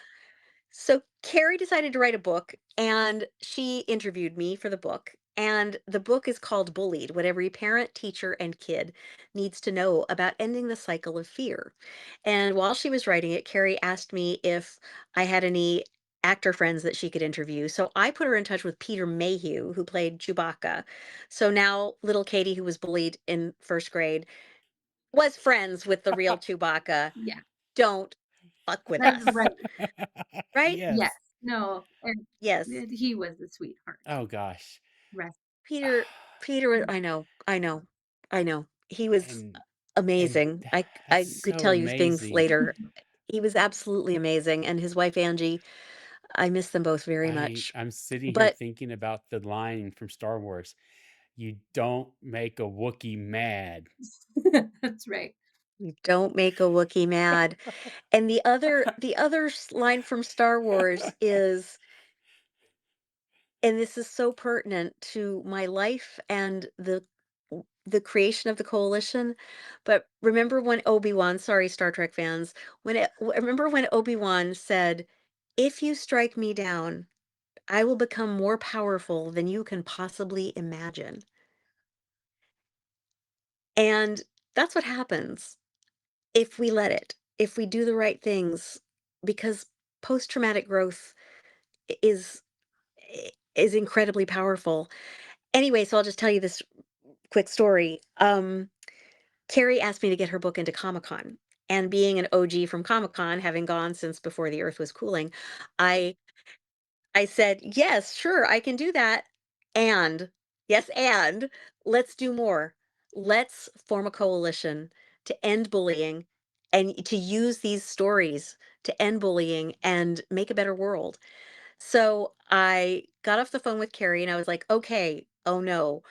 So Carrie decided to write a book, and she interviewed me for the book. And the book is called Bullied: What Every Parent, Teacher, and Kid Needs to Know About Ending the Cycle of Fear. And while she was writing it, Carrie asked me if I had any actor friends that she could interview. So I put her in touch with Peter Mayhew, who played Chewbacca. So now little Katie, who was bullied in first grade, was friends with the real Chewbacca. Yeah, Don't fuck with that's us, right. right? Yes. Yes. No, and Yes. he was a sweetheart. Oh gosh. Rest Peter Peter I know, I know, I know. He was And and amazing. I that's could so tell you things amazing. later. He was absolutely amazing, and his wife, Angie, I miss them both very much. I'm sitting here But thinking about the line from Star Wars. You don't make a Wookiee mad. That's right. you don't make a Wookiee mad. And the other line from Star Wars is, and this is so pertinent to my life and the creation of the coalition. But remember when Obi-Wan, sorry, Star Trek fans, remember when Obi-Wan said, "If you strike me down, I will become more powerful than you can possibly imagine." And that's what happens if we let it, if we do the right things, because post-traumatic growth is is incredibly powerful. Anyway, so I'll just tell you this quick story. Carrie asked me to get her book into Comic-Con. And being an OG from Comic-Con, having gone since before the earth was cooling, I I said, "Yes, sure, I can do that. And yes, and let's do more. Let's form a coalition to end bullying and to use these stories to end bullying and make a better world." So I got off the phone with Carrie and I was like, okay, oh no,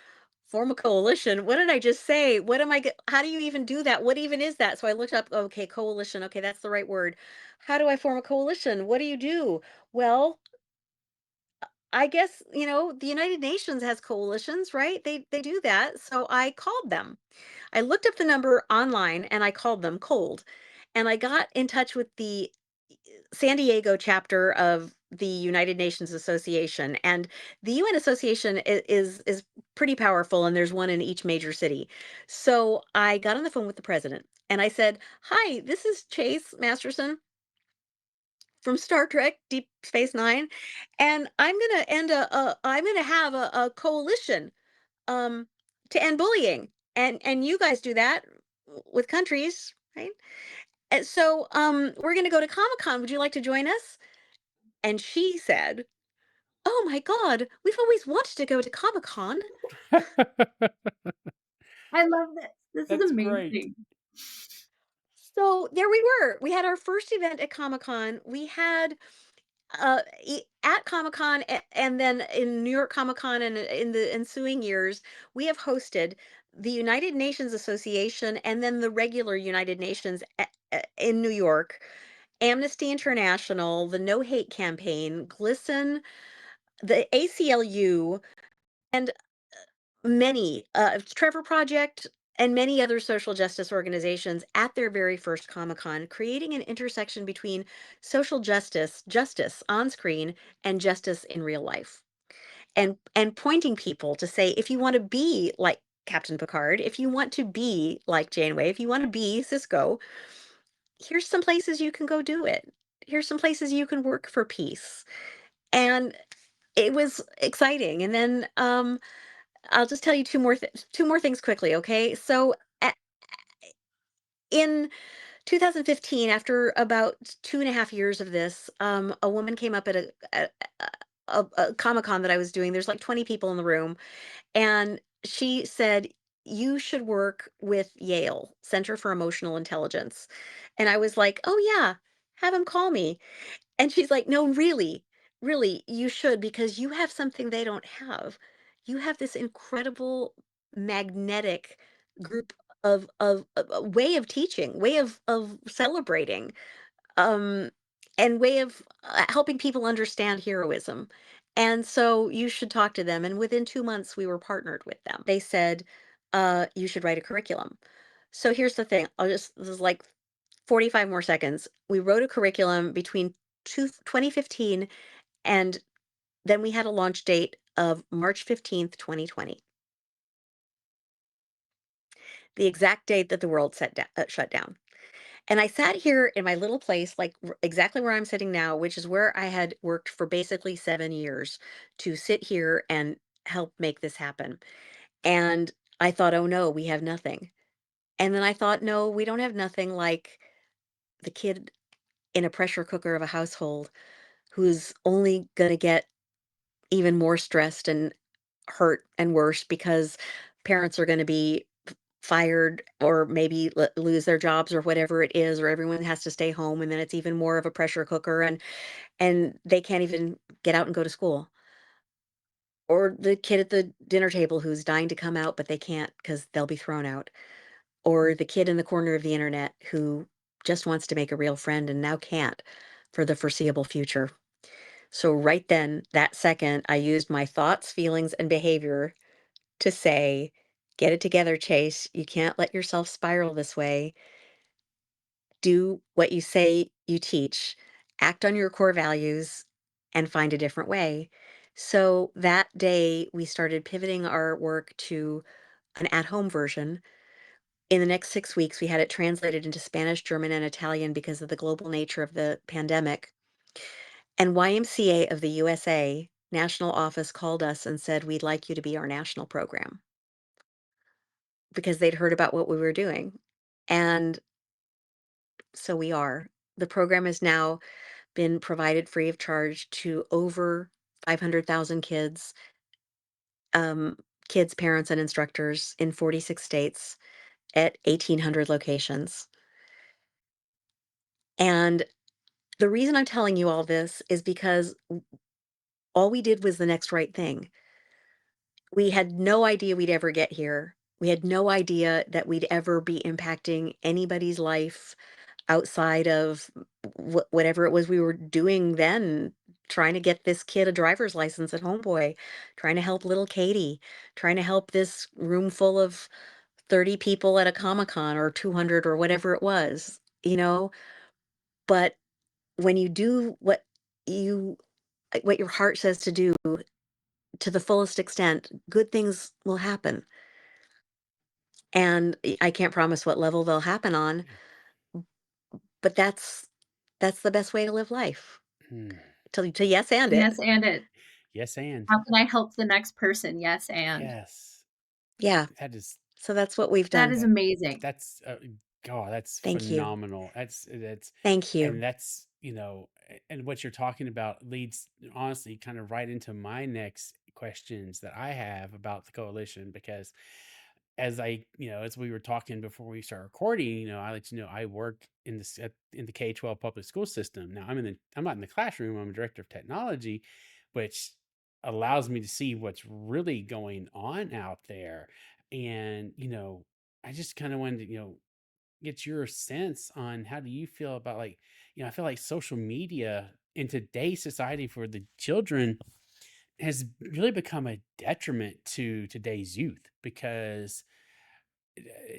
form a coalition. What did I just say? What am I, how do you even do that? What even is that? So I looked up, okay, coalition. Okay, that's the right word. How do I form a coalition? What do you do? Well, I guess, the United Nations has coalitions, right? They do that. So I called them. I looked up the number online and I called them cold. And I got in touch with the San Diego chapter of the United Nations Association. And the UN Association is pretty powerful, and there's one in each major city. So I got on the phone with the president and I said, "Hi, this is Chase Masterson. from Star Trek Deep Space Nine, and I'm gonna have a coalition um to end bullying, and you guys do that with countries, right? And so we're gonna go to Comic-Con. Would you like to join us? And she said, "Oh my God, we've always wanted to go to Comic-Con." I love this. This is That's great. amazing. So there we were. We had our first event at Comic-Con. We had at Comic-Con and then in New York Comic-Con and in the ensuing years, we have hosted the United Nations Association and then the regular United Nations in New York, Amnesty International, the No Hate Campaign, GLSEN, the ACLU, and many, Trevor Project, and many other social justice organizations at their very first Comic Con, creating an intersection between social justice on screen, and justice in real life, and pointing people to say, if you want to be like Captain Picard, if you want to be like Janeway, if you want to be Cisco, here's some places you can go do it. Here's some places you can work for peace. And it was exciting. And then I'll just tell you two more things quickly, okay? So in 2015, after about 2.5 years of this, a woman came up at a Comic Con that I was doing. There's like 20 people in the room, and she said, "You should work with Yale Center for Emotional Intelligence." And I was like, "Oh yeah, have them call me." And she's like, "No, really, really, you should because you have something they don't have. You have this incredible magnetic group of way of teaching, way of celebrating, um, and way of helping people understand heroism. And so you should talk to them." And within 2 months, we were partnered with them. They said, "You should write a curriculum." So here's the thing. This is like 45 more seconds. We wrote a curriculum between 2015 and then we had a launch date of March 15th, 2020, the exact date that the world shut down. And I sat here in my little place, like exactly where I'm sitting now, which is where I had worked for basically 7 years to sit here and help make this happen. And I thought, oh no, we have nothing. And then I thought, no, we don't have nothing like the kid in a pressure cooker of a household who's only going to get even more stressed and hurt and worse because parents are going to be fired or maybe lose their jobs or whatever it is, or everyone has to stay home, and then it's even more of a pressure cooker, and they can't even get out and go to school, or the kid at the dinner table who's dying to come out but they can't because they'll be thrown out, or the kid in the corner of the internet who just wants to make a real friend and now can't for the foreseeable future. So right then, that second, I used my thoughts, feelings, and behavior to say, "Get it together, Chase. You can't let yourself spiral this way. Do what you say you teach, act on your core values, and find a different way." So that day, we started pivoting our work to an at home version. In the next 6 weeks, we had it translated into Spanish, German, and Italian because of the global nature of the pandemic. And YMCA of the USA national office called us and said, "We'd like you to be our national program," because they'd heard about what we were doing. And so we are. The program has now been provided free of charge to over 500,000 um, kids, parents, and instructors in 46 states at 1,800 locations. And the reason I'm telling you all this is because all we did was the next right thing. We had no idea we'd ever get here. We had no idea that we'd ever be impacting anybody's life outside of whatever it was we were doing then, trying to get this kid a driver's license at Homeboy, trying to help little Katie, trying to help this room full of 30 people at a Comic-Con or 200 or whatever it was, you know? But when you do you what your heart says to do to the fullest extent, good things will happen. And I can't promise what level they'll happen on, but that's That's the best way to live life. Hmm. To yes and it. Yes, and it. Yes, and How can I help the next person? Yes, and. yes, Yeah. that is So that's what we've That done. is that amazing. that's God, that's Thank you. phenomenal. That's Thank and you. that's and what you're talking about leads honestly kind of right into my next questions that I have about the coalition because as as we were talking before we start recording, I let you know I work in the K-12 public school system. Now I'm not in the classroom. I'm a director of technology, which allows me to see what's really going on out there. And, I just kind of wanted to, get your sense on how do you feel about I feel like social media in today's society for the children has really become a detriment to today's youth because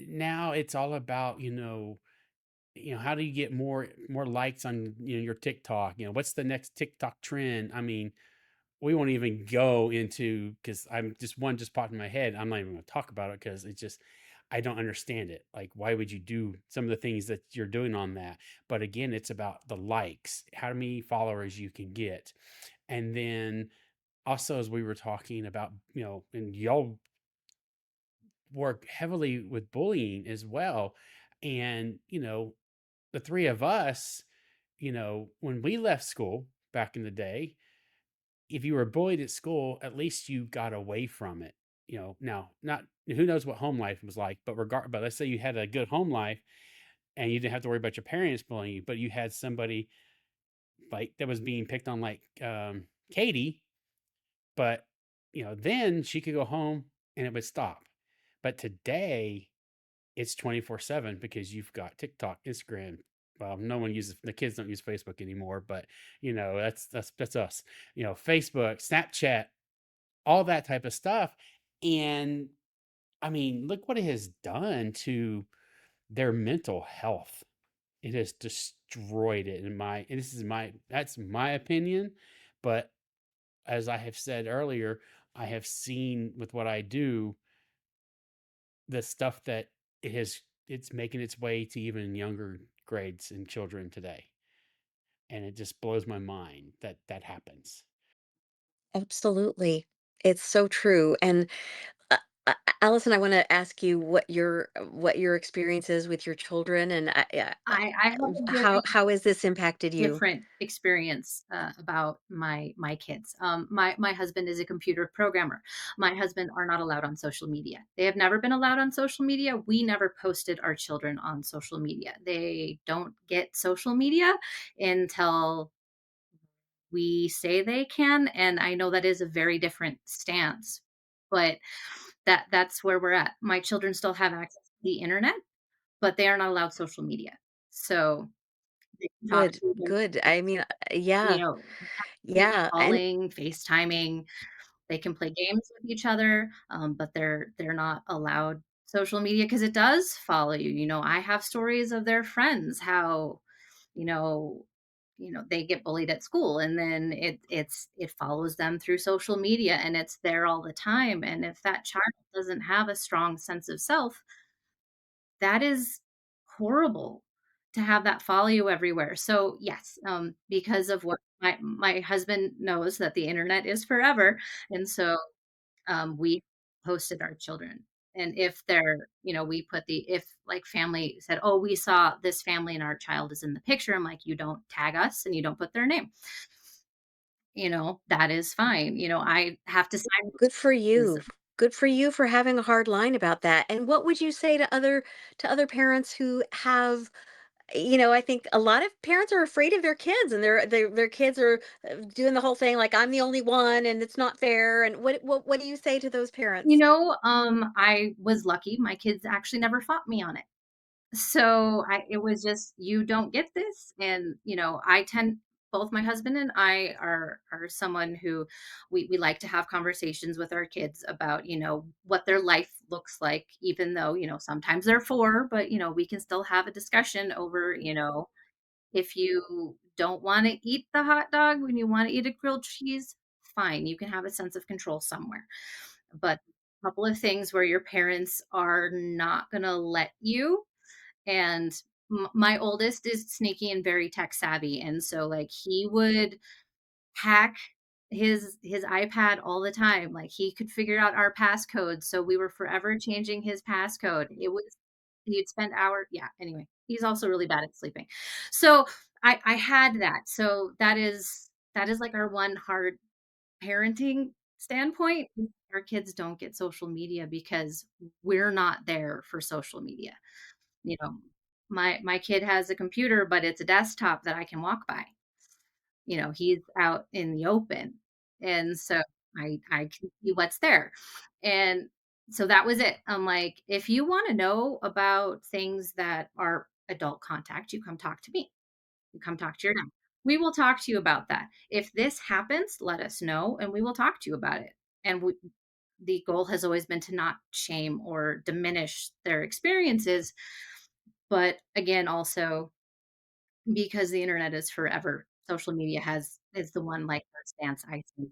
now it's all about how do you get more likes on your TikTok. What's the next TikTok trend? I mean, we won't even go into because I'm just one just popped in my head. I'm not even going to talk about it because it's just I don't understand it. Like, why would you do some of the things that you're doing on that? But again, it's about the likes, how many followers you can get, and then also as we were talking about, and y'all work heavily with bullying as well. And, the three of us, when we left school back in the day, if you were bullied at school, at least you got away from it. Now, not who knows what home life was like, but let's say you had a good home life and you didn't have to worry about your parents bullying you, but you had somebody like that was being picked on, like Katie, but then she could go home and it would stop. But today, it's 24/7 because you've got TikTok, Instagram. Well, no one uses the kids don't use Facebook anymore, but that's us. Facebook, Snapchat, all that type of stuff. And I mean, look what it has done to their mental health. It has destroyed it and that's my opinion, but as I have said earlier, I have seen with what I do the stuff that it's making its way to even younger grades and children today, and it just blows my mind that that happens. Absolutely. It's so true. And uh, Allison, I want to ask you what your experience is with your children, and I have a very how has this impacted you? different experience about my kids. My husband is a computer programmer. My husband are not allowed on social media. They have never been allowed on social media. We never posted our children on social media. They don't get social media until we say they can, and I know that is a very different stance, but that's where we're at. My children still have access to the internet, but they are not allowed social media. So they can talk Good, to them, good. I mean, you yeah, know, texting, yeah, and calling, FaceTiming. They can play games with each other, but they're not allowed social media because it does follow you. I have stories of their friends how, you know, they get bullied at school, and then it follows them through social media, and it's there all the time. And if that child doesn't have a strong sense of self, that is horrible to have that follow you everywhere. So, yes, because of what my husband knows that the internet is forever, and so, we posted our children. And if they're, we put if like family said, "Oh, we saw this family and our child is in the picture," I'm like, "You don't tag us and you don't put their name." That is fine. I have to sign good for this. you. Good for you for having a hard line about that. And what would you say to other parents who have, I think a lot of parents are afraid of their kids, and their kids are doing the whole thing like I'm the only one and it's not fair. And what do you say to those parents? I was lucky. My kids actually never fought me on it. So it was just, you don't get this. And, both my husband and I are someone who we like to have conversations with our kids about, what their life looks like, even though, sometimes they're four, but, we can still have a discussion over, if you don't want to eat the hot dog when you want to eat a grilled cheese, fine, you can have a sense of control somewhere. But a couple of things where your parents are not going to let you, and My oldest is sneaky and very tech savvy, and so, like, he would hack his iPad all the time, like, he could figure out our passcode, so we were forever changing his passcode. It was he'd spend hours, yeah, anyway, he's also really bad at sleeping. So, I had that, so that is, like, our one hard parenting standpoint. Our kids don't get social media because we're not there for social media. You know, my kid has a computer, but it's a desktop that I can walk by. He's out in the open, and so I can see what's there, and so that was it. I'm like, "If you wanna know about things that are adult contact, you come talk to me. You come talk to your dad. We will talk to you about that. If this happens, let us know, and we will talk to you about it." And the goal has always been to not shame or diminish their experiences, but again, also because the internet is forever, social media has is the one, like, first stance I see.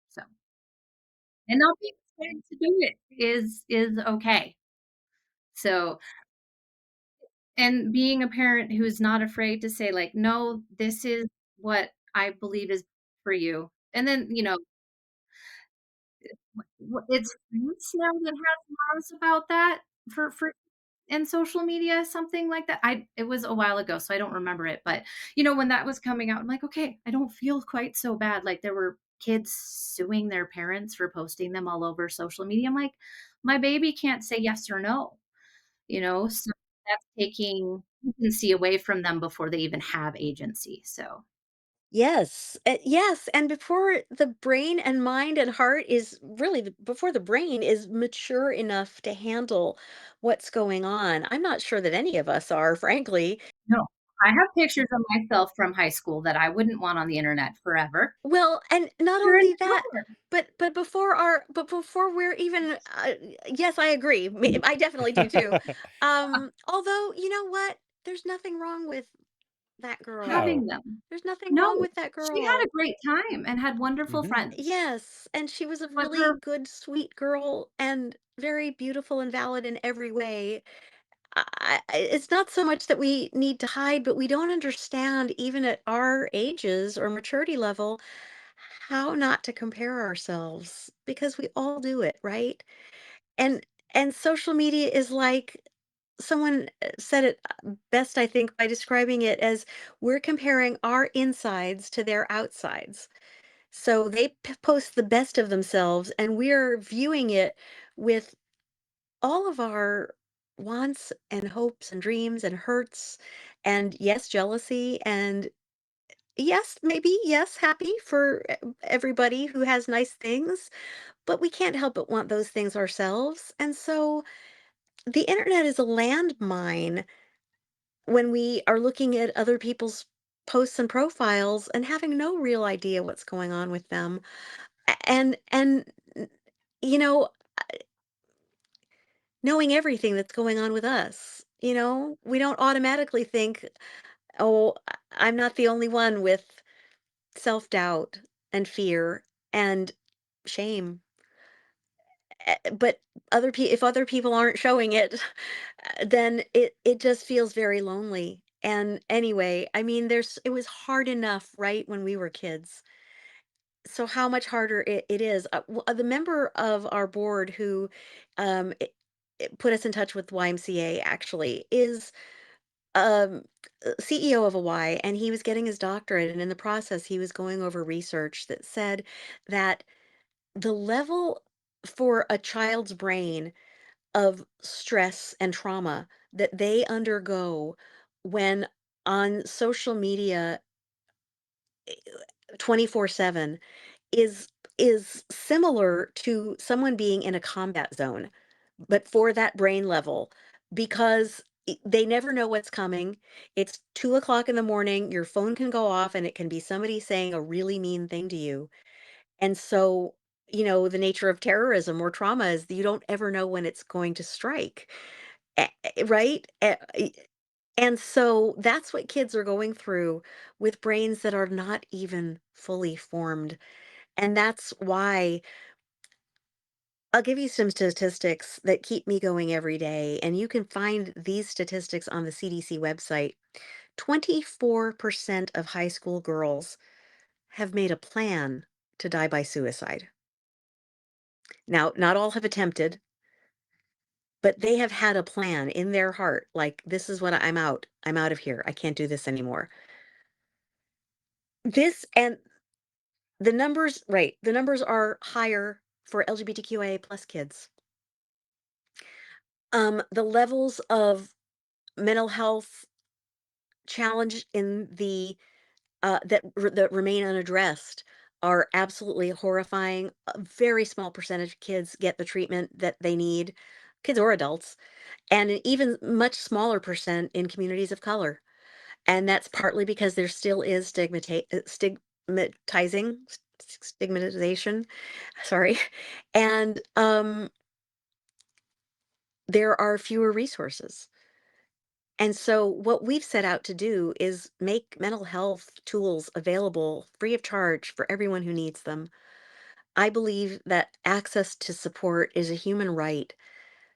So, and not being scared to do it is okay. So, and being a parent who's not afraid to say, like, "No, this is what I believe is for you." And then, it's France now that has laws about that for and social media, something like that. It was a while ago, so I don't remember it, but, when that was coming out, I'm like, "Okay, I don't feel quite so bad." Like, there were kids suing their parents for posting them all over social media. I'm like, "My baby can't say yes or no," So that's taking agency away from them before they even have agency, so Yes, yes, and before the brain and mind and heart is really before the brain is mature enough to handle what's going on. I'm not sure that any of us are, frankly. no. I have pictures of myself from high school that I wouldn't want on the internet forever. Well, and not They're in only that, color. but before we're even yes, I agree. I definitely do too. Although, you know what? There's nothing wrong with that girl. Having them. There's nothing wrong No, with that she had a girl. great time and had wonderful Mhm. friends, Yes, and she was a but really her good, sweet girl and very beautiful and valid in every way. It's not so much that we need to hide, but we don't understand, even at our ages or maturity level, how not to compare ourselves because we all do it, right? And and social media is like someone said it best, I think, by describing it as we're comparing our insides to their outsides. So they post the best of themselves, and we're viewing it with all of our wants and hopes and dreams and hurts, and yes, jealousy, and yes, maybe, yes, happy for everybody who has nice things, but we can't help but want those things ourselves. And so the internet is a landmine when we are looking at other people's posts and profiles and having no real idea what's going on with them. And n- you know, knowing everything that's going on with us, we don't automatically think, "Oh, I'm not the only one with self-doubt and fear and shame." But if other people aren't showing it, then it just feels very lonely. And anyway, I mean, it was hard enough, right, when we were kids. So how much harder it is. The member of our board who it put us in touch with YMCA actually is um CEO of a Y, and he was getting his doctorate, and in the process he was going over research that said that the level for a child's brain of stress and trauma that they undergo when on social media 24/7 is is similar to someone being in a combat zone, but for that brain level, because they never know what's coming. It's 2 o'clock in the morning, your phone can go off and it can be somebody saying a really mean thing to you. And so, the nature of terrorism or trauma is that you don't ever know when it's going to strike. Right? And so that's what kids are going through with brains that are not even fully formed. And that's why I'll give you some statistics that keep me going every day, and you can find these statistics on the CDC website. 24% of high school girls have made a plan to die by suicide. Now, not all have attempted, but they have had a plan in their heart, like, "This is what I'm out. I'm out of here. I can't do this anymore." This and the numbers right, the numbers are higher for LGBTQIA+ kids. The levels of mental health challenge in the that remain unaddressed are absolutely horrifying. A very small percentage of kids get the treatment that they need, kids or adults, and an even much smaller percent in communities of color. And that's partly because there still is stigmatization, sorry, and there are fewer resources. And so, what we've set out to do is make mental health tools available free of charge for everyone who needs them. I believe that access to support is a human right,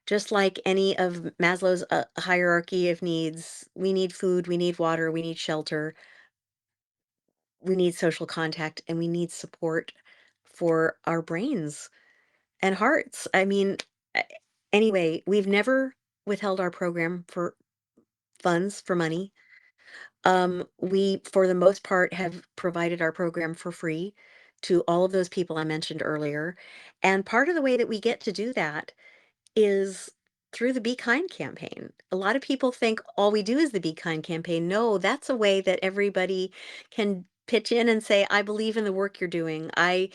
just like any of Maslow's hierarchy of needs. We need food, we need water, we need shelter, we need social contact, and we need support for our brains and hearts. I mean, a- anyway, we've never withheld our program for funds, for money. We, for the most part, have provided our program for free to all of those people I mentioned earlier. And part of the way that we get to do that is through the Be Kind campaign. A lot of people think all we do is the Be Kind campaign. No, that's a way that everybody can pitch in and say, I believe in the work you're doing. I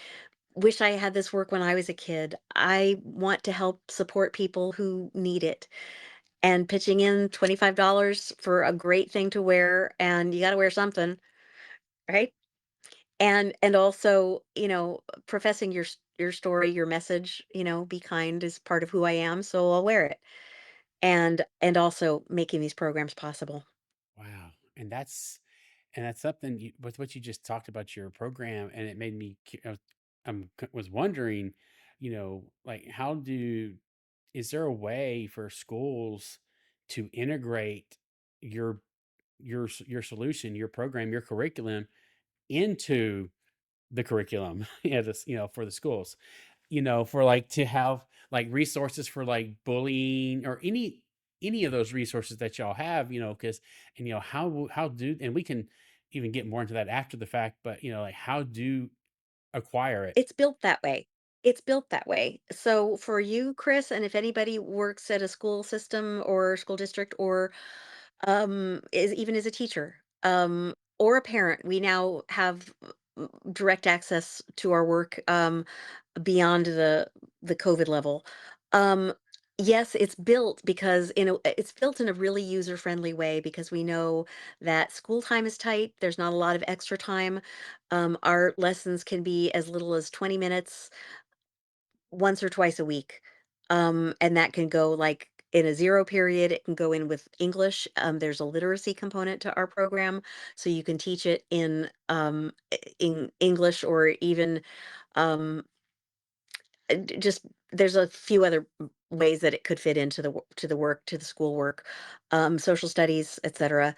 wish I had this work when I was a kid. I want to help support people who need it. And pitching in $25 for a great thing to wear, and you gotta wear something, right? And also, professing your story, your message, be kind is part of who I am, so I'll wear it. And also making these programs possible. Wow. And that's something with what you just talked about your program, and it made me was wondering, like how do is there a way for schools to integrate your your solution, your program, your curriculum into the curriculum, yeah, this, for the schools, for like to have like resources for like bullying or any of those resources that y'all have, because and how do and we can even get more into that after the fact, but like how do acquire it. It's built that way. It's built that way. So for you, Chris, and if anybody works at a school system or school district or is even as a teacher, or a parent, we now have direct access to our work beyond the COVID level. Um, yes, it's built because it's built in a really user friendly way because we know that school time is tight. There's not a lot of extra time. Our lessons can be as little as 20 minutes once or twice a week. And that can go like in a zero period, it can go in with English. There's a literacy component to our program, so you can teach it in English or even um, just there's a few other ways that it could fit into to the work, to the school work, social studies, etc.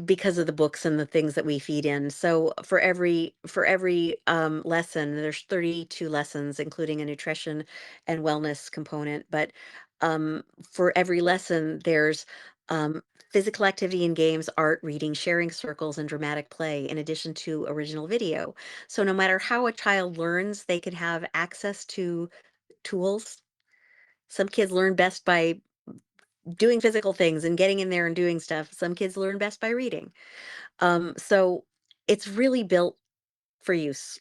Because of the books and the things that we feed in. So for every lesson, there's 32 lessons, including a nutrition and wellness component. But for every lesson, there's um, physical activity and games, art, reading, sharing circles, and dramatic play, in addition to original video. So no matter how a child learns, they can have access to tools. Some kids learn best by doing physical things and getting in there and doing stuff. Some kids learn best by reading. So it's really built for use.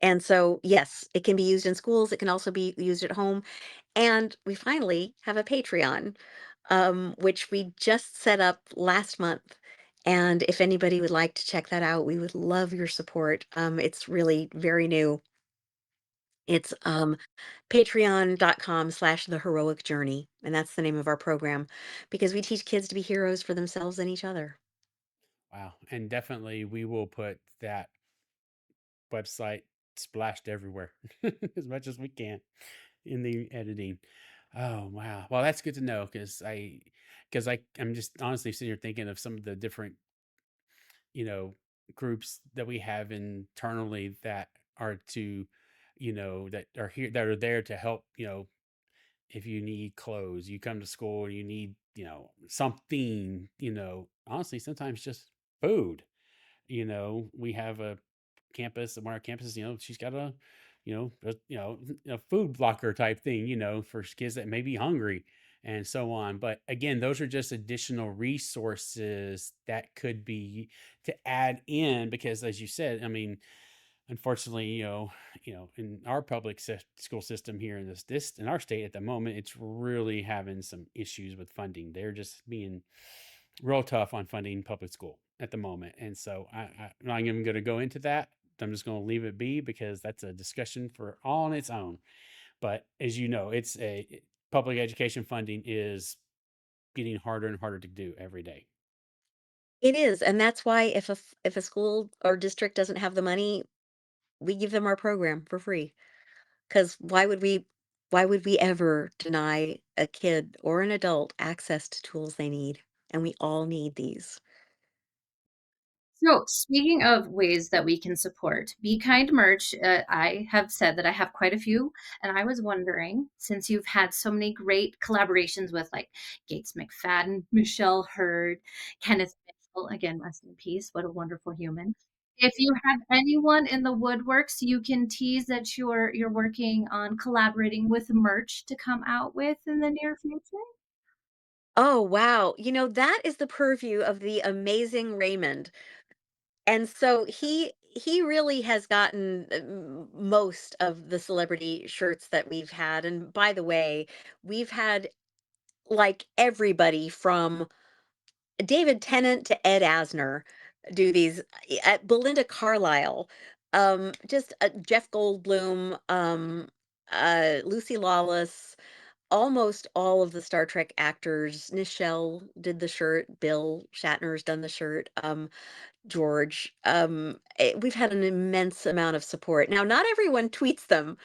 And so, yes, it can be used in schools. It can also be used at home. And we finally have a Patreon, which we just set up last month. And if anybody would like to check that out, we would love your support. It's really very new. It's patreon.com/the heroic journey. And that's the name of our program because we teach kids to be heroes for themselves and each other. Wow. And definitely we will put that website splashed everywhere as much as we can in the editing. Oh wow. Well, that's good to know I'm just honestly sitting here thinking of some of the different, you know, groups that we have internally that are to, that are here that are there to help, if you need clothes, you come to school, you need, something, honestly, sometimes just food. We have a campus, one of our campuses, she's got a food blocker type thing, for kids that may be hungry and so on. But again, those are just additional resources that could be to add in because, as you said, I mean, unfortunately, in our public school system here in this in our state at the moment, it's really having some issues with funding. They're just being real tough on funding public school at the moment, and so I'm not even going to go into that. I'm just going to leave it be because that's a discussion for all on its own. But as you know, public education funding is getting harder and harder to do every day. It is, and that's why if a school or district doesn't have the money, we give them our program for free. Because why would we ever deny a kid or an adult access to tools they need? And we all need these. So, speaking of ways that we can support, Be Kind merch, I have said that I have quite a few. And I was wondering, since you've had so many great collaborations with like Gates McFadden, Michelle Hurd, Kenneth Mitchell, again, rest in peace, what a wonderful human. If you have anyone in the woodworks, you can tease that you're working on collaborating with merch to come out with in the near future. Oh, wow. That is the purview of the amazing Raymond. And so he really has gotten most of the celebrity shirts that we've had. And by the way, we've had like everybody from David Tennant to Ed Asner do these, Belinda Carlisle, just Jeff Goldblum, Lucy Lawless, almost all of the Star Trek actors. Nichelle did the shirt. Bill Shatner's done the shirt. George. We've had an immense amount of support. Now, not everyone tweets them.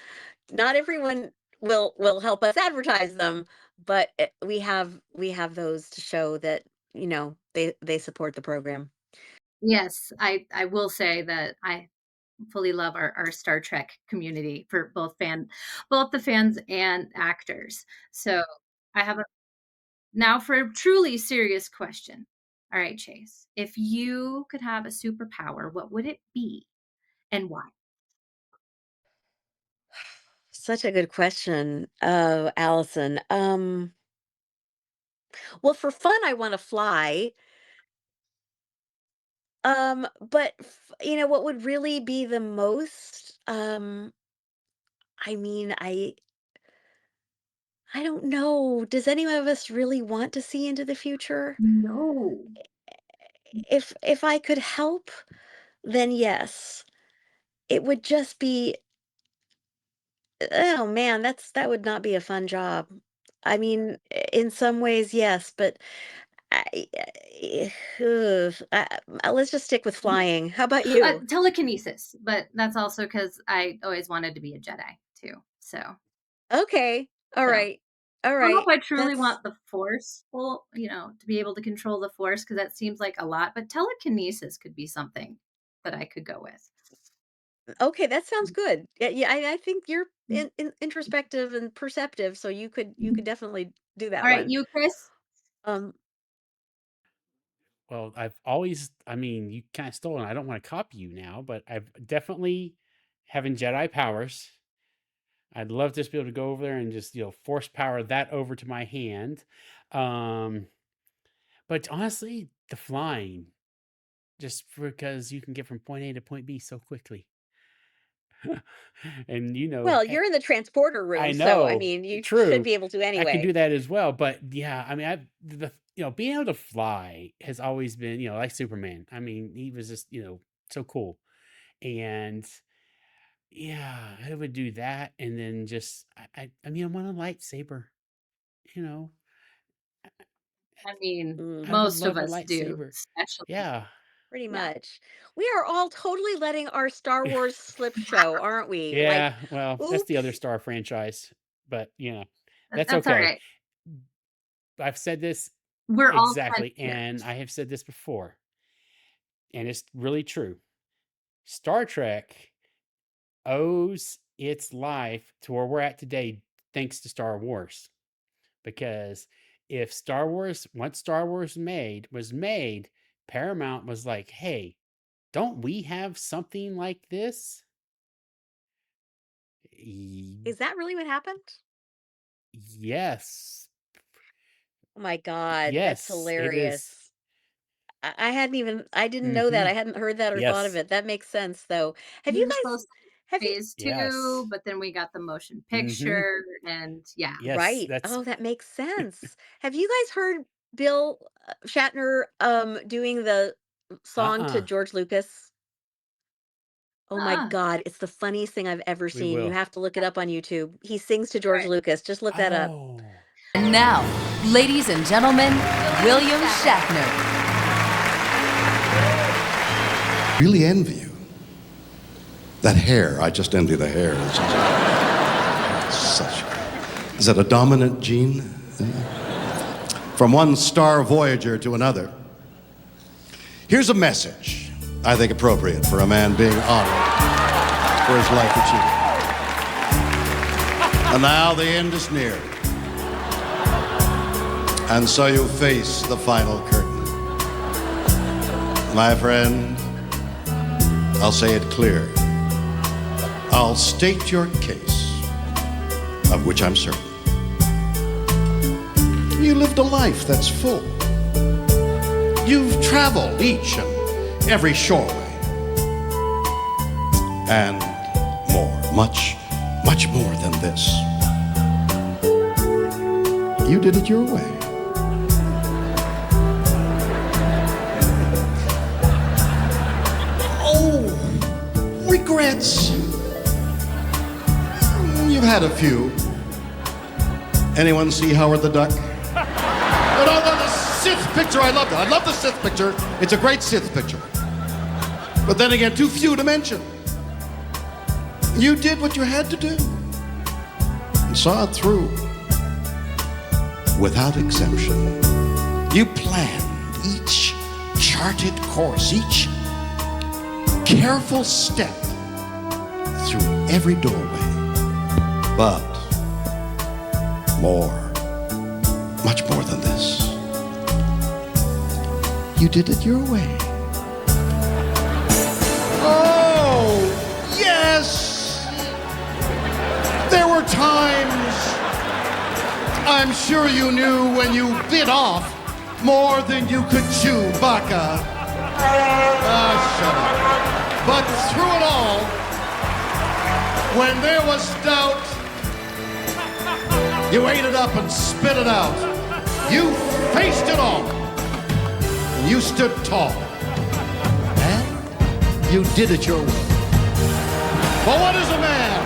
Not everyone will help us advertise them, but we have those to show that they support the program. Yes, I will say that I fully love our Star Trek community for both the fans and actors. So I have a now for a truly serious question. All right, Chase, if you could have a superpower, what would it be and why? Such a good question, Allison. Well, for fun, I want to fly. But what would really be the most? I mean, I don't know. Does any of us really want to see into the future? No. If I could help, then yes. It would just be, oh man, that would not be a fun job. I mean, in some ways, yes, but let's just stick with flying. How about you? Telekinesis, but that's also because I always wanted to be a Jedi too. Okay. All So right. All I don't know right. if I truly That's want the force, well, to be able to control the force because that seems like a lot, but telekinesis could be something that I could go with. okay. That sounds good. Yeah, yeah. I think you're introspective and perceptive, so you could definitely do that All right, one. you, Chris? Um, Well, I mean, you kind of stolen. I don't want to copy you now, but I've definitely having Jedi powers. I'd love to just be able to go over there and just, force power that over to my hand. Um, but honestly, the flying, just because you can get from point A to point B so quickly. and well, you're in the transporter room, I so I know, mean, you should true. be able to I can do anyway. that as well, but yeah, I mean, being able to fly has always been, like Superman. I mean, he was just, so cool. And yeah, I would do that, and then just, I mean, I want a lightsaber. You know, I mean, Mm. I would most of love a us do, lightsaber. especially Yeah. Pretty Yeah. much. We are all totally letting our Star Wars slip show, aren't we? Like, Yeah, well, that's the other oops. Star franchise, but that's That's all okay. right. I've said this We're all exactly, sensitive. and I have said this before, and it's really true. Star Trek owes its life to where we're at today thanks to Star Wars. Because if once Star Wars was made, Paramount was like, "Hey, don't we have something like this?" Y- Is that really what happened? yes. Oh my God, that's Yes, it is. hilarious. I didn't know that. Mhm. I hadn't heard that or thought of Yes. it. That makes sense though. Have We you were guys supposed to have you phase 2, Yes. but then we got the motion Mhm. picture and yeah. Yes, right. that's Oh, that makes sense. Have you guys heard Bill Shatner doing the song to uh-uh. George Lucas? Oh my Uh-uh. God, it's the funniest thing I've ever We seen. You will. have to look it up on YouTube. He sings to George Alright. Lucas. Just look that up. Oh. And now, ladies and gentlemen, William William Shatner. Shatner. Really envy you. That hair, I just envy the hair. Is that a dominant gene? From one star voyager to another. Here's a message I think appropriate for a man being honored for his life achievement. And now the end is near. And so you face the final curtain. My friend, I'll say it clear. I'll state your case, of which I'm certain. You lived a life that's full. You've traveled each and every shoreway. And more, much, much more than this. You did it your way. Oh, regrets. You've had a few. Anyone see Howard the Duck? No, the Sith picture, I loved it. I love the Sith picture. It's a great Sith picture. But then again, too few to mention. You did what you had to do and saw it through without exemption. You planned each charted course, each careful step through every doorway. But more, much more than this. You did it your way. Oh, yes! There were times I'm sure you knew when you bit off more than you could chew, Baka. Shut up. But through it all, when there was doubt, you ate it up and spit it out. You faced it all. And you stood tall. And you did it your way. But what is a man?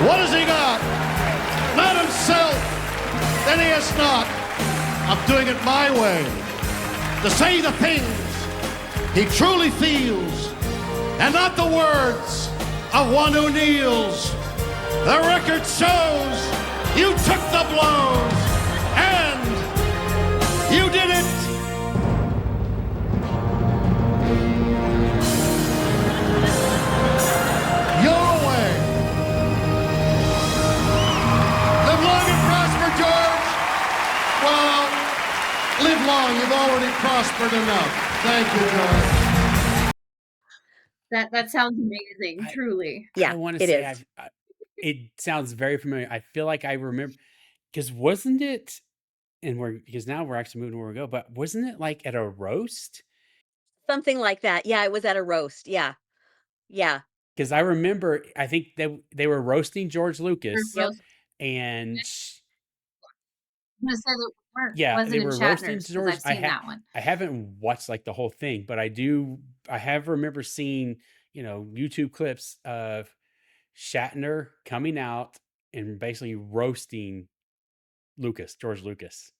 What has he got? Not himself. Then he has not. I'm doing it my way. To say the things he truly feels. And not the words of one who kneels. The record shows you took the blows, and you did it. Your way. Live long and prosper, George. Well, live long. You've already prospered enough. Thank you, George. That sounds amazing, I truly. Yeah, I want to it say is. it sounds very familiar. I feel like I remember because wasn't it because now we're actually moving to where we go, but wasn't it like at a roast? Something like that. Yeah, it was at a roast. Yeah. Yeah. Because I remember, I think they were roasting George We're Lucas, Yep. both and I'm gonna say that weren't yeah, they wasn't in were roasting Shatner's because George. I've seen that one. I haven't watched like the whole thing, but I have remember seeing YouTube clips of Shatner coming out and basically roasting George Lucas.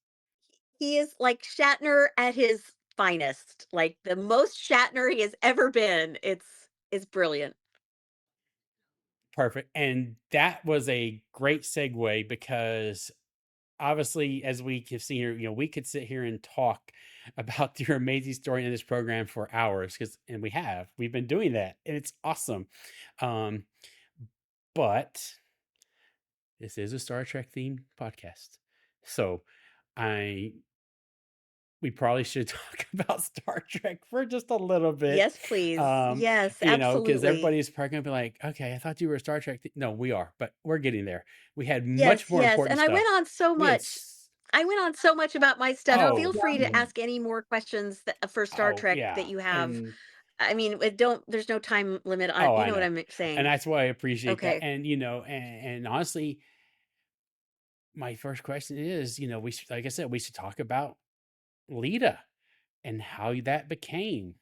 He is like Shatner at his finest, like the most Shatner he has ever been. It's brilliant. Perfect. And that was a great segue because obviously, as we have seen here, we could sit here and talk about your amazing story in this program for hours and we've been doing that and it's awesome. Um, but this is a Star Trek themed podcast. So I we probably should talk about Star Trek for just a little bit. Yes, please. Yes, Because absolutely. everybody's probably gonna be like, okay, I thought you were a Star Trek. No, we are, but we're getting there. We had much Yes, more yes, important and I went stuff. on so We had, much. I went on so much about my stuff. Feel oh, free to yeah, ask any more questions for Star oh, Trek that yeah. you have. And I mean, it don't there's no time limit on, oh, you I know what know. I'm And saying. that's why I appreciate that. Okay. And honestly, my first question is, like I said, we should talk about Lita and how that became.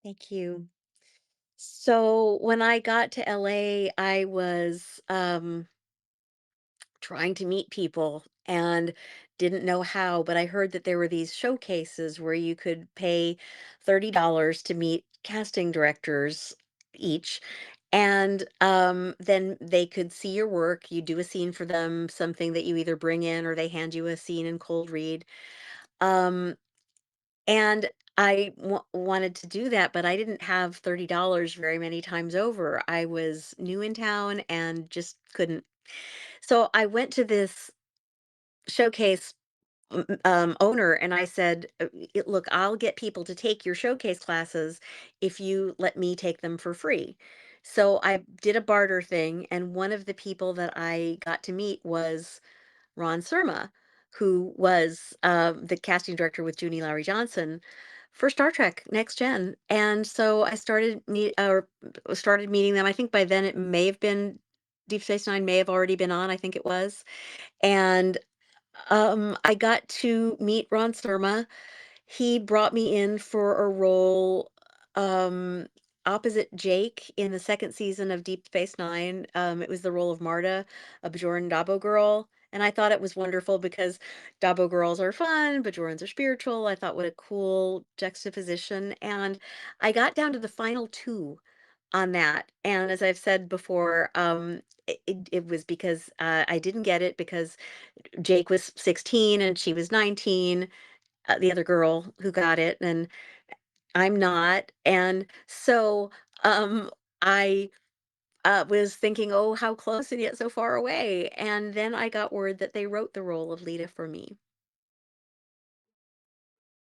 Thank you. So, when I got to LA, I was trying to meet people and didn't know how, but I heard that there were these showcases where you could pay $30 to meet casting directors each. And then they could see your work. You do a scene for them, something that you either bring in or they hand you a scene and cold read. Um, and I wanted to do that, but I didn't have $30 very many times over. I was new in town and just couldn't. So I went to this showcase owner and I said, Look, I'll get people to take your showcase classes if you let me take them for free." So I did a barter thing, and one of the people that I got to meet was Ron Surma, who was the casting director with Junie Lowry Johnson for Star Trek Next Gen. And so I started meeting them. I think by then it may have been Deep Space Nine may have already been on. I think it was. And I got to meet Ron Surma. He brought me in for a role um, opposite Jake in the second season of Deep Space Nine. It was the role of Marta, a Bajoran Dabo girl. And I thought it was wonderful because Dabo girls are fun, Bajorans are spiritual. I thought what a cool juxtaposition. And I got down to the final two on that. And as I've said before, it was because I didn't get it because Jake was 16 and she was 19, the other girl who got it, and I'm not. And so I was thinking, oh, how close and yet so far away. And then I got word that they wrote the role of Lita for me.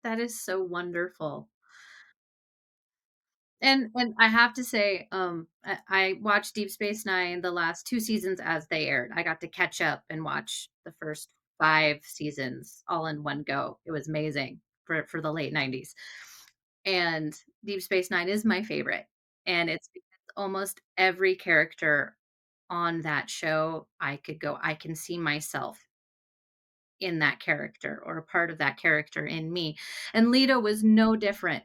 That is so wonderful. And I have to say, I watched Deep Space Nine the last 2 seasons as they aired. I got to catch up and watch the first 5 seasons all in one go. It was amazing for the late '90s. And Deep Space Nine is my favorite, and it's because almost every character on that show, I can see myself in that character or a part of that character in me. And Lita was no different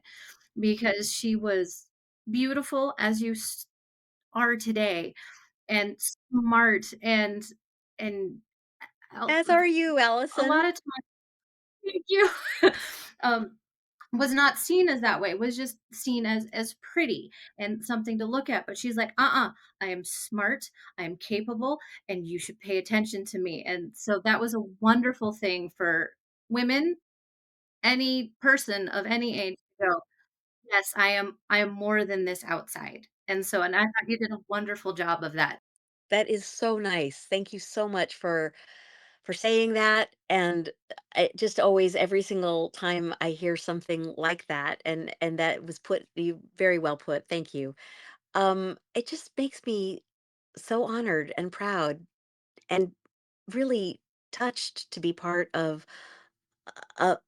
because she was beautiful as are today and smart and a As are you, a lot Allison. of times thank you. um was not seen as that way, was just seen as pretty and something to look at. But she's like, I am smart, I am capable, and you should pay attention to me. And so that was a wonderful thing for women, any person of any age to go, yes, I am more than this outside. And so and I thought you did a wonderful job of that. That is so nice. Thank you so much for saying that. And it just always every single time I hear something like that, and that was put you very well put. Thank you. It just makes me so honored and proud and really touched to be part of a,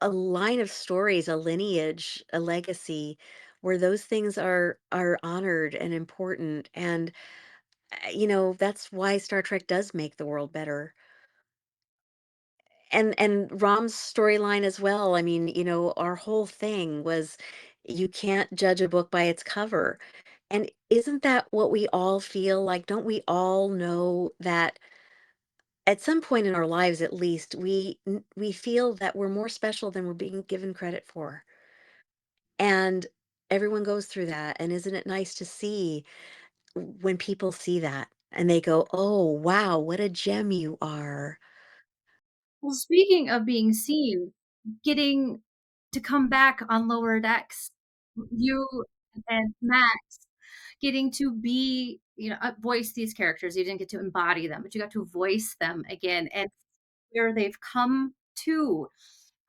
a line of stories, a lineage, a legacy where those things are honored and important. And that's why Star Trek does make the world better. And Rom's storyline as well. I mean, our whole thing was you can't judge a book by its cover. And isn't that what we all feel like? Don't we all know that at some point in our lives, at least, we feel that we're more special than we're being given credit for. And everyone goes through that. And isn't it nice to see when people see that and they go, "Oh, wow, what a gem you are." Well, speaking of being seen, getting to come back on Lower Decks, you and Max getting to be, voice these characters. You didn't get to embody them, but you got to voice them again and where they've come to.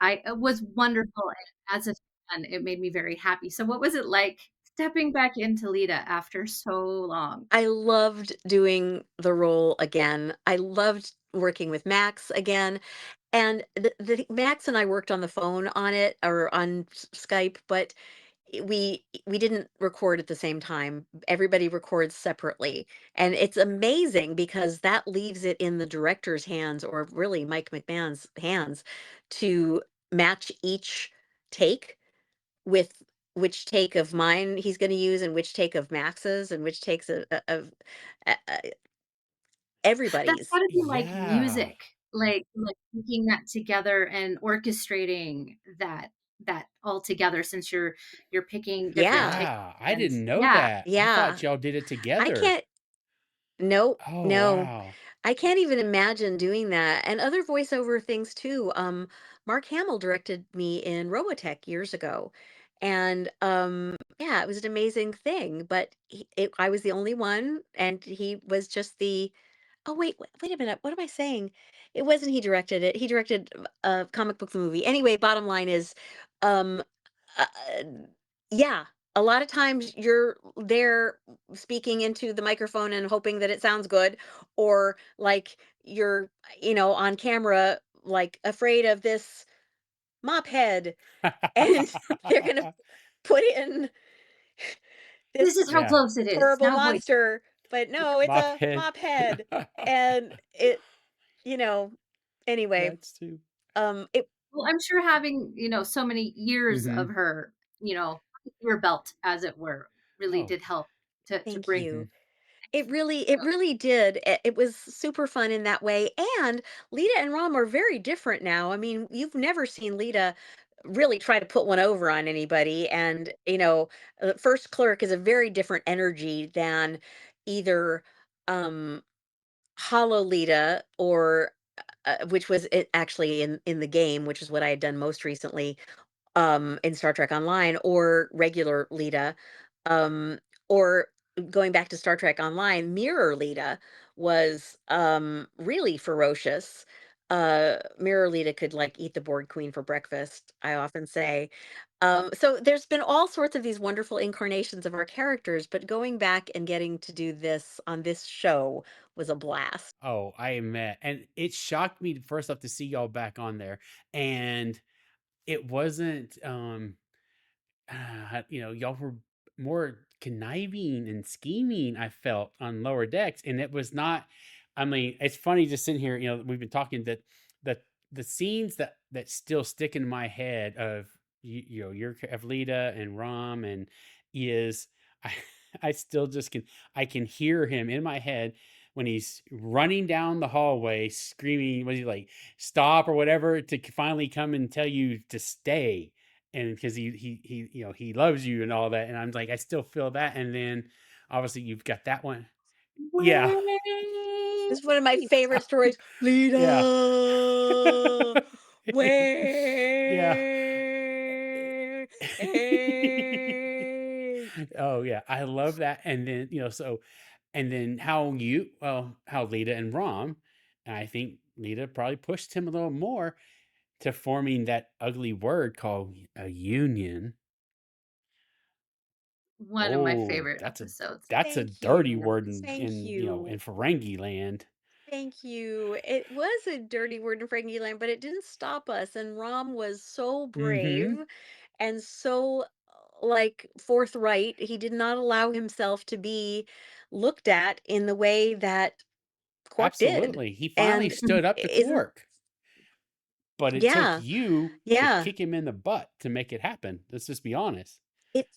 It was wonderful, and as a fan, it made me very happy. So what was it like stepping back into Lita after so long? I loved doing the role again. I loved working with Max again. And the Max and I worked on the phone on it or on Skype, but we didn't record at the same time. Everybody records separately. And it's amazing because that leaves it in the director's hands or really Mike McMahon's hands to match each take with which take of mine he's going to use and which take of Max's and which takes of uh, uh, That's everybody's. gotta be like Yeah. music, like putting that together and orchestrating that all together since you're picking different Yeah. takes Yeah, I and didn't know yeah. that. I Yeah. thought y'all did it I together. can't. No, Oh, no. wow. I can't even imagine doing that, and other voiceover things too. Mark Hamill directed me in Robotech years ago, and, yeah, it was an amazing thing, but I was the only one, and he was just the oh, wait a minute, what am I saying? It wasn't he directed it, he directed a comic book movie. Anyway, bottom line is, um, uh, yeah, a lot of times you're there speaking into the microphone and hoping that it sounds good, or like you're, on camera, like afraid of this mop head, and they're gonna put in This this is how Yeah, close it is. horrible Now voice monster, but no, it's mop a head. mop head, and you know, anyway, That's too it. well, I'm sure having, so many years of Mhm. her, your belt, as it were, really Oh, did help to Thank bring mhm. you. It really did. It was super fun in that way. And Lita and Rom are very different now. I mean, you've never seen Lita really try to put one over on anybody. And, First Clerk is a very different energy than either um Hollow Lita or which was it actually in the game, which is what I had done most recently in Star Trek Online or regular Lita, um, or going back to Star Trek Online, Mirror Lita was really ferocious. Mirror Lita could like eat the Borg Queen for breakfast, I often say. So there's been all sorts of these wonderful incarnations of our characters, but going back and getting to do this on this show was a blast. Oh, I met and it shocked me first off to see y'all back on there, and it wasn't, y'all were more conniving and scheming, I felt, on Lower Decks, and it was not I mean, it's funny just sitting here, we've been talking that the the scenes that still stick in my head of your of Lita and Rom and is I I still just I can hear him in my head when he's running down the hallway screaming, was he like stop or whatever to finally come and tell you to stay and because he he loves you and all that and I'm like I still feel that and then obviously you've got that one yeah This is one of my favorite stories. yeah Lita, yeah wait. oh yeah I love that and then and then how how Lita and Rom and I think Lita probably pushed him a little more to forming that ugly word called a union. one of my Oh, favorite episodes. that's a Thank dirty you. word Thank in you. Ferengi land. Thank you. It was a dirty word in Frankie but it didn't stop us. And Rom was so Mhm. brave and so like forthright. He did not allow himself to be looked at in the way that Quark did. Absolutely. He finally And stood up to isn't Quark, but it took yeah, you to yeah. kick him in the butt to make it happen. Let's just be honest. It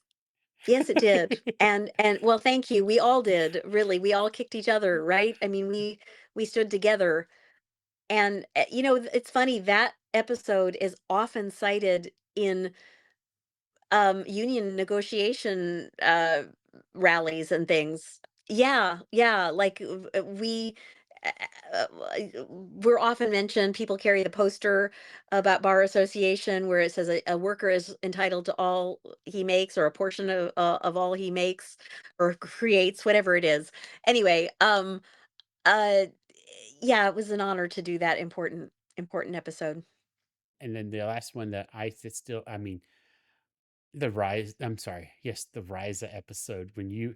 yes, it did. And well, thank you. We all did. Really. We all kicked each other, right? I mean, we stood together And, you know, it's funny, that episode is often cited in, union negotiation, rallies and things. Yeah, yeah, like, uh, we're often mentioned, people carry the poster about bar association where it says a worker is entitled to all he makes or a portion of all he makes or creates, whatever it is. Anyway, uh, yeah, it was an honor to do that important episode. And then the last one that I sit still, I mean, the rise. I'm sorry. Yes, the Riza episode when you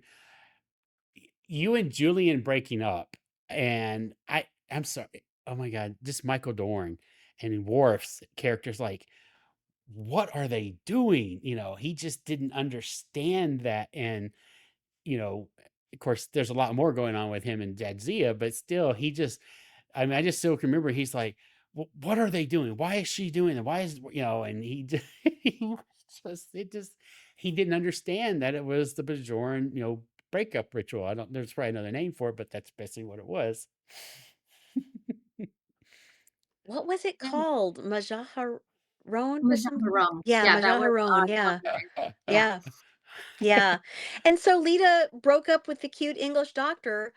and Julian breaking up, and I'm sorry. Oh my God, just Michael Dorn and Worf's characters, like, what are they doing? He just didn't understand that, and you know, of course, there's a lot more going on with him and Jadzia, but still, he just, I mean, I just still can remember he's like, What are they doing? Why is she doing it? Why is, and he just, he didn't understand that it was the Bajoran, breakup ritual. I don't, there's probably another name for it, but that's basically what it was. What was it called? Majaharon or something? Majaharom. Yeah, Yeah, that was Majaharon, yeah, Tongan. Yeah. yeah, yeah. And so Lita broke up with the cute English doctor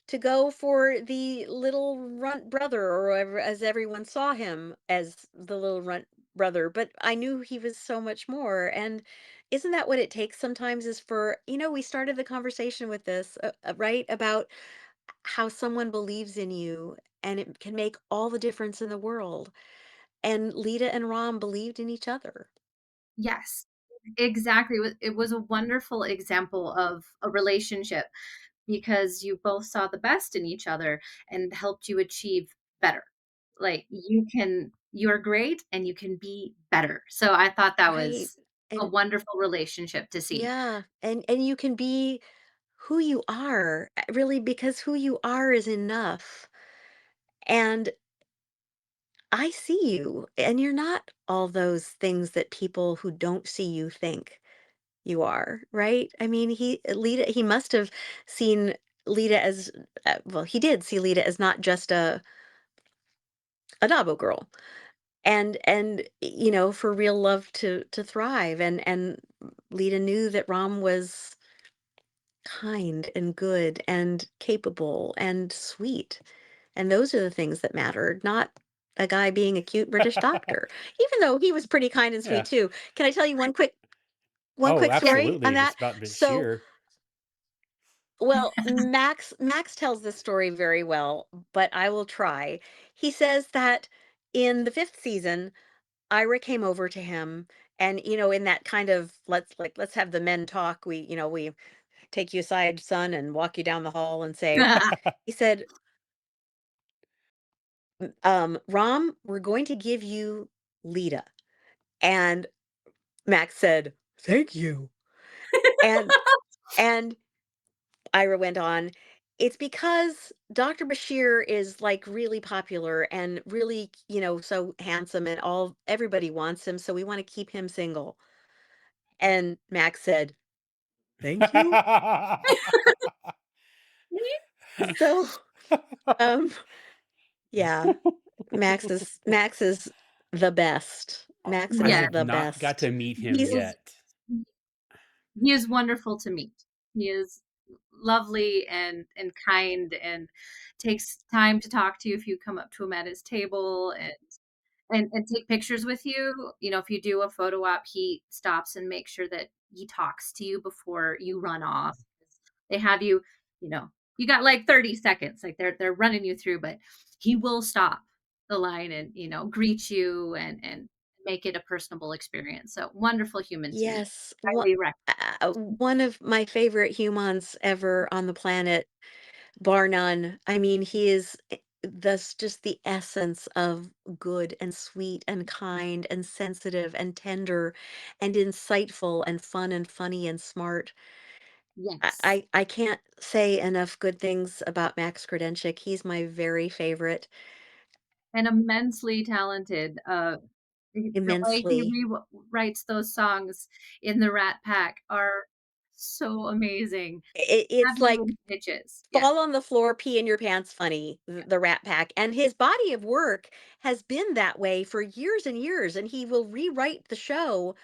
to go for the little runt brother, or as everyone saw him as the little runt brother. But I knew he was so much more. And isn't that what it takes sometimes? Is for, we started the conversation with this, right? About how someone believes in you and it can make all the difference in the world. And Lita and Ram believed in each other. Yes, exactly. It was a wonderful example of a relationship because you both saw the best in each other and helped you achieve better. Like you're great and you can be better. So I thought that Right. was a And wonderful relationship to see. yeah, and you can be who you are, really, because who you are is enough. And I see you, and you're not all those things that people who don't see you think you are, right? I mean, he must have seen Lita as, well, he did see Lita as not just a Dabo girl. And for real love to thrive, and Lita knew that Ram was kind and good and capable and sweet. And those are the things that mattered, not a guy being a cute British doctor, even though he was pretty kind and Yeah. sweet too. Can I tell you one Oh, quick Yeah. story absolutely. on If it's that? about So, Bashir. well, Max tells this story very well, but I will try. He says that in the 5th season, Ira came over to him, and in that kind of, let's have the men talk. We take you aside, son, and walk you down the hall and say, he said, Ram, we're going to give you Lita. And Max said, thank you. And and Ira went on, it's because Dr. Bashir is like really popular and really, so handsome, and everybody wants him, so we want to keep him single. And Max said, thank you. So, um, yeah, Max is the best. Max I is Yes. have the not got best. to meet him He is yet. he is wonderful to meet. He is lovely and kind and takes time to talk to you if you come up to him at his table and take pictures with you. You know, if you do a photo op, he stops and makes sure that he talks to you before you run off. They have you, you know, you got like 30 seconds, like they're running you through, but he will stop the line and, greet you and make it a personable experience. So wonderful human to meet. Yes, Highly recommend. one of my favorite humans ever on the planet, bar none. I mean, he is thus just the essence of good and sweet and kind and sensitive and tender and insightful and fun and funny and smart. I, Yes. I I can't say enough good things about Max Kredenchik. He's my very favorite, And immensely talented. The way he immensely. rewrites those songs in the Rat Pack are So amazing. It's like Absolutely stitches. Yeah. fall on the floor, pee in your pants funny, the Rat Pack, and his body of work has been that way for years and years, and he will rewrite the show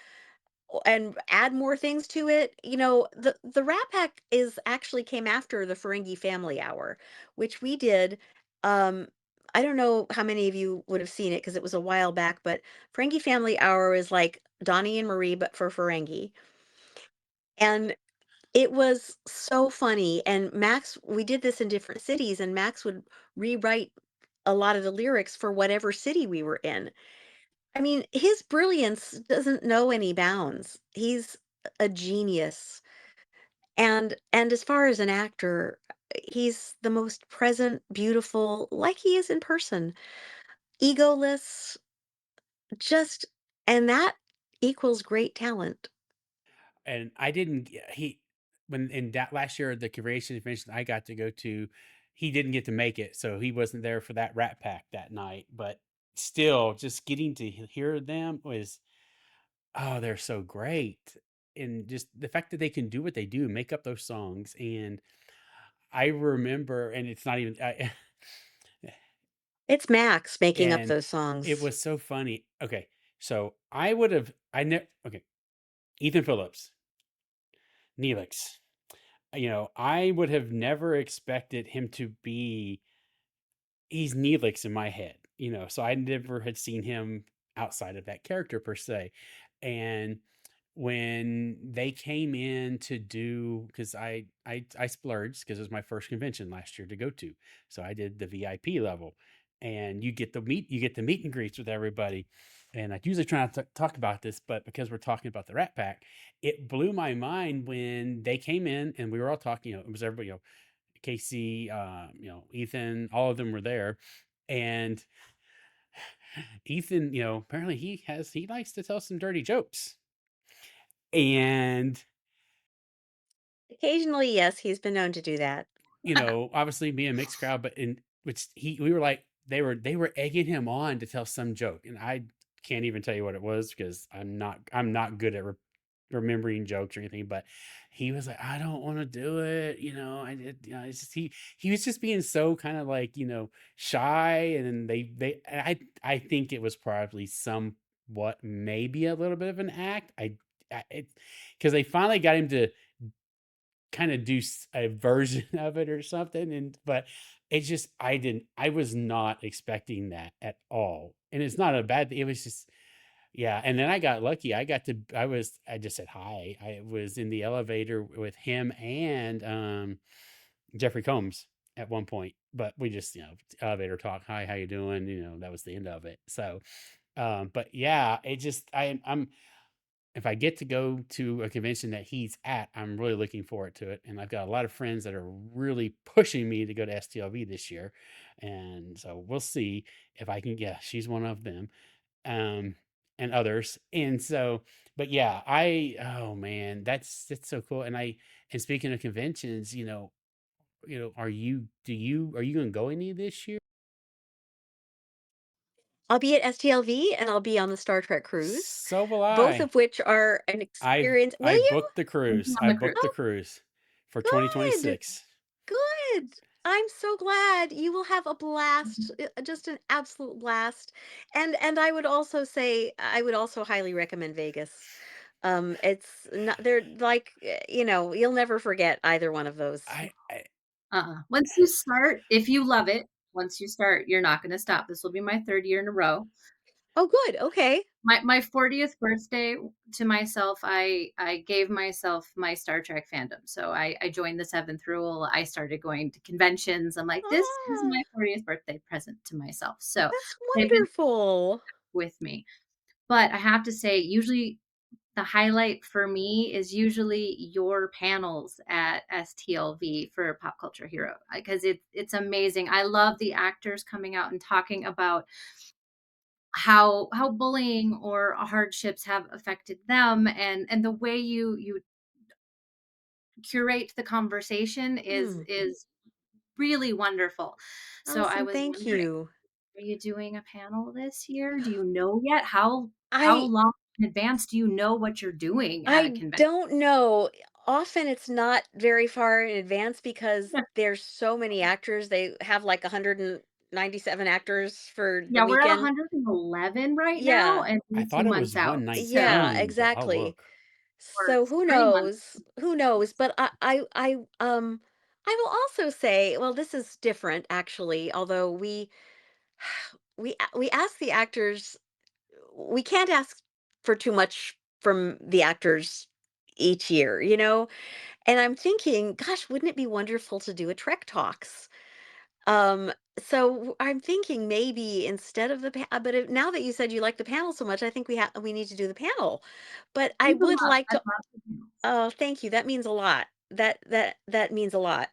and add more things to it. You know, the Rat Pack is actually came after the Ferengi Family Hour, which we did. Um, I don't know how many of you would have seen it because it was a while back, but Ferengi Family Hour is like Donnie and Marie, but for Ferengi. And it was so funny. And Max, we did this in different cities, and Max would rewrite a lot of the lyrics for whatever city we were in. I mean, his brilliance doesn't know any bounds. He's a genius. And as far as an actor, he's the most present, beautiful, like he is in person, egoless, just and that equals great talent. And I didn't he when in that last year the curation convention I got to go to, he didn't get to make it, so he wasn't there for that Rat Pack that night. But still, just getting to hear them was, oh, they're so great. And just the fact that they can do what they do, make up those songs. And I remember, and it's not even It's Max making up and those it songs. was so funny. Okay, so I would have I never okay, Ethan Phillips, Neelix. I would have never expected him to be he's Neelix in my head, so I never had seen him outside of that character per se. And when they came in to do, because I splurged because it was my first convention last year to go to, so I did the VIP level, and you get the meet and greets with everybody. And I usually try not to talk about this, but because we're talking about the Rat Pack, it blew my mind when they came in and we were all talking. It was everybody, Casey, Ethan, all of them were there, and Ethan, apparently he likes to tell some dirty jokes, and Occasionally, yes, he's been known to do that. obviously be a mixed crowd, but in which we were like, they were egging him on to tell some joke, and I can't even tell you what it was because I'm not good at remembering jokes or anything. But he was like, I don't want to do it, I did, it's just he was just being so kind of like, shy. And then I think it was probably somewhat, maybe a little bit of an act. Because they finally got him to kind of do a version of it or something. And but it's just I was not expecting that at all. And it's not a bad thing. It was just, yeah. And then I got lucky. I just said hi. I was in the elevator with him and Jeffrey Combs at one point, but we just, elevator talk. Hi, how you doing? That was the end of it. So but yeah, it just I'm if I get to go to a convention that he's at, I'm really looking forward to it. And I've got a lot of friends that are really pushing me to go to STLV this year. And so we'll see if I can. Yeah, she's one of them, um, and others. And so, but yeah, oh man, that's so cool. And speaking of conventions, are you going to go any this year? I'll be at STLV and I'll be on the Star Trek cruise, So will both I. of which are an experience. Will I you? booked the I'll be cruise. on I the cruise. booked the Oh, cruise for good. 2026. Good. I'm so glad. You will have a blast, just an absolute blast. And I would also say I would also highly recommend Vegas. It's not they're like, you'll never forget either one of those. I Once you start, if you love it, once you start, you're not gonna stop. This will be my 3rd year in a row. Oh, good. Okay. My 40th birthday to myself, I gave myself my Star Trek fandom. So I joined the 7th rule. I started going to conventions. I'm like, this is Ah, my 40th birthday present to myself. So that's they've been wonderful. with me. But I have to say, usually the highlight for me is usually your panels at STLV for Pop Culture Hero because it's amazing. I love the actors coming out and talking about how bullying or hardships have affected them, and the way you curate the conversation is Hmm. is really wonderful. So I Allison, was thank wondering, you. are you doing a panel this year? Do you know yet? How I long in advance do you know what you're doing at a I convention? don't know. often it's not very far in advance because Yeah, there's so many actors. They have like 197 actors for the yeah, we're at weekend. 111 right now, Yeah. and I we're 2 thought it months was out, so Yeah, 119, but I'll exactly. look. we're So who 3 months. knows? Who knows? But I will also say, well, this is different actually, although we ask the actors, we can't ask for too much from the actors each year, you know? And I'm thinking, gosh, wouldn't it be wonderful to do a Trek Talks? I'm thinking maybe instead of but now that you said you like the panel so much, I think we need to do the panel. But I We would would love like I'd to. love to do this. Oh, thank you. That means a lot. That means a lot.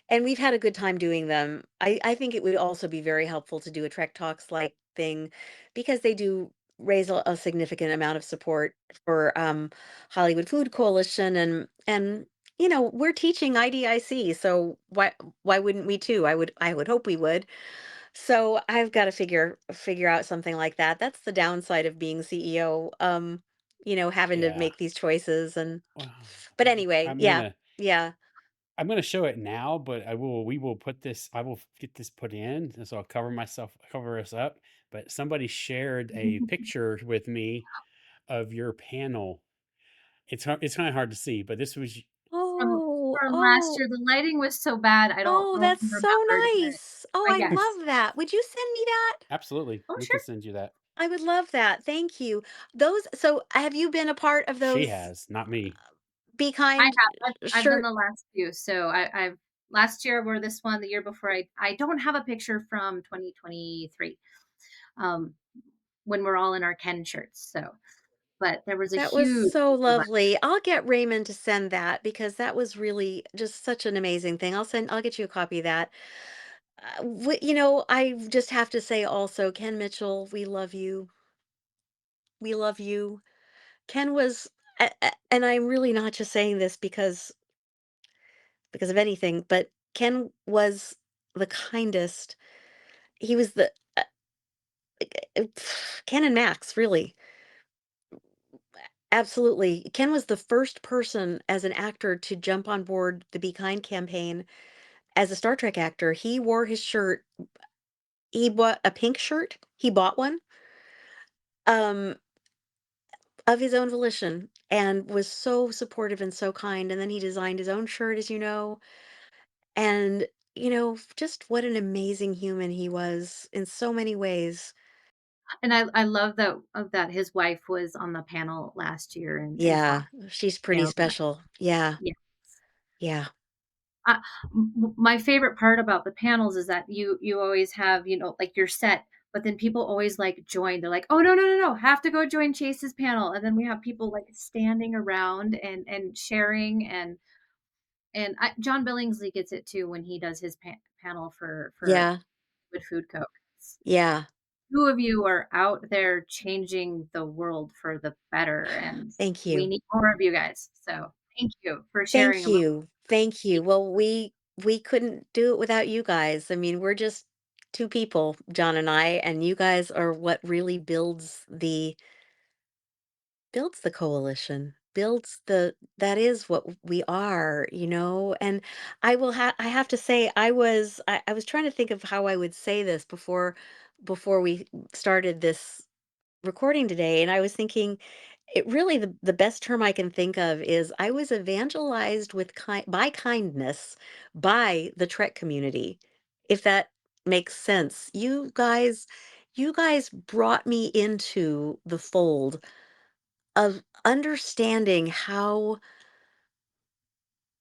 And we've had a good time doing them. I think it would also be very helpful to do a Trek Talks like thing because they do raise a significant amount of support for Hollywood Food Coalition and we're teaching IDIC, so why wouldn't we too? I would hope we would. So I've got to figure out something like that. That's the downside of being CEO. Having to Yeah. make these choices and Well, but anyway, I'm yeah. gonna Yeah. I'm gonna show it now, but we will put this I will get this put in, and so I'll cover us up. But somebody shared a picture with me of your panel. It's kind of hard to see, but this was From Oh, from last oh, year, the lighting was so bad, I don't oh, know if that's you so remembered, nice. Oh, but I yes. love that. Would you send me that? absolutely. Oh, We sure. can send you that. I would love that. Thank you. So have you been a part of She those has, not me. Be I Kind have, I've done shirt? the last few, so I've last year wore this one, the year before I don't have a picture from 2023, um, when we're all in our Ken shirts, so but there was a That was huge so group of us. lovely. I'll get Raymond to send that because that was really just such an amazing thing. I'll get you a copy of that. I just have to say also, Ken Mitchell, we love you. We love you. Ken was, and I'm really not just saying this because of anything, but Ken was the kindest. He was Ken and Max, really. Absolutely. Ken was the first person as an actor to jump on board the Be Kind campaign as a Star Trek actor. He wore his shirt. He bought a pink shirt. He bought one um, of his own volition and was so supportive and so kind. And then he designed his own shirt, as you know. And, just what an amazing human he was in so many ways. And I love that his wife was on the panel last year and Yeah, talked, she's you pretty know, that special. Yeah, yeah. yeah, Uh, my favorite part about the panels is that you always have, like your set, but then people always like join. They're like, "Oh no, no, no, no, have to go join Chase's panel." And then we have people like standing around and sharing John Billingsley gets it too when he does his panel for yeah, with Food Co. yeah. 2 of you are out there changing the world for the better, and Thank we you. need more of you guys. So thank you for sharing Thank a little. you. Thank you. Well, we couldn't do it without you guys. I mean, we're just two people, John and I, and you guys are what really builds the coalition. Builds the That is what we are. And I have to say I was trying to think of how I would say this before we started this recording today, and I was thinking it really the best term I can think of is I was evangelized by kindness by the Trek community, if that makes sense. You guys brought me into the fold of understanding how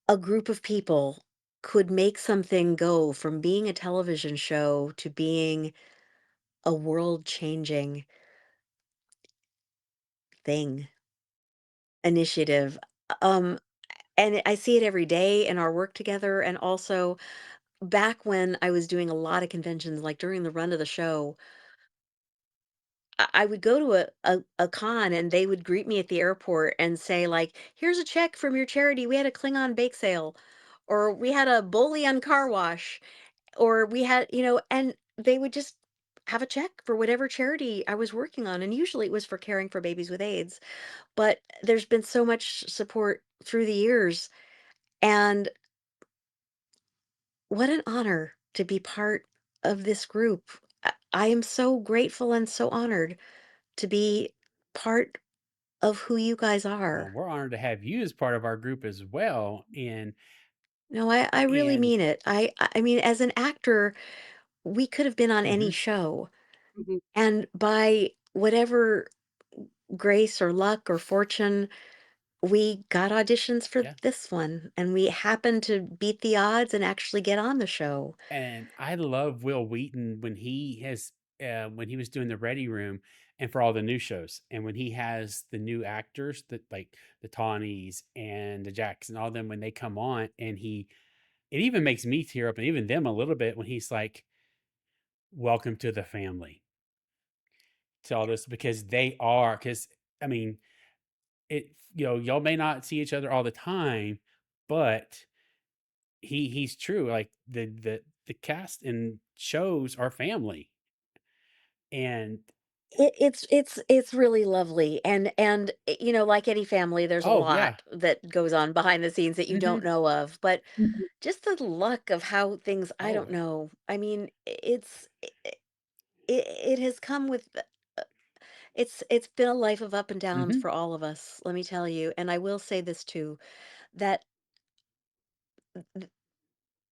a group of people could make something go from being a television show to being a world changing thing, initiative. Um, And I see it every day in our work together, and also back when I was doing a lot of conventions, like during the run of the show, I would go to a con and they would greet me at the airport and say, like, "Here's a check from your charity. We had a Klingon bake sale, or we had a Bolian car wash, or we had," and they would just have a check for whatever charity I was working on, and usually it was for caring for babies with AIDS. But there's been so much support through the years, and what an honor to be part of this group. I am so grateful and so honored to be part of who you guys Well, are. we're honored to have you as part of our group as well. No, I really And mean it. I mean, as an actor, we could have been on any mhm, show, Mhm. and by whatever grace or luck or fortune, we got auditions for yeah. this one, and we happened to beat the odds and actually get on the show. And I love Will Wheaton when he was doing the Ready Room and for all the new shows, and when he has the new actors that like the Tawnies and the Jacks and all them when they come on, and it even makes me tear up and even them a little bit when he's like, "Welcome to the family." To all this because because I mean y'all may not see each other all the time, but he's true. Like the cast and shows are family. And It's really lovely, and, you know, like any family, there's a oh yeah. lot that goes on behind the scenes that you don't Hmm. know of, but Mhm. just the luck of how things I Oh don't yeah. know. I mean, it has come with it's been a life of up and downs Hmm. for all of us, let me tell you, and I will say this too, that th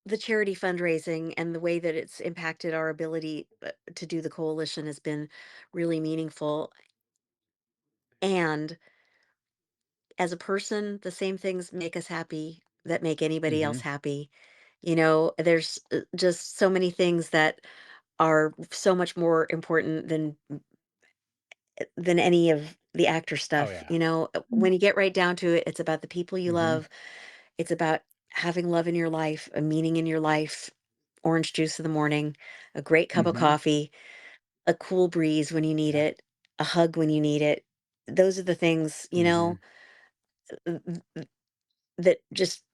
the charity fundraising and the way that it's impacted our ability, to do the coalition has been really meaningful, and as a person, the same things make us happy that make anybody else Hmm. happy. You know, there's just so many things that are so much more important than any of the actor Oh stuff. yeah. You know, Mhm. when you get right down to it, it's about the people you Hmm. love. It's about having love in your life, a meaning in your life, orange juice in the morning, a great cup of Hmm. coffee, a cool breeze when you need Yeah. it, a hug when you need it. Those are the things, you Hmm. know, that just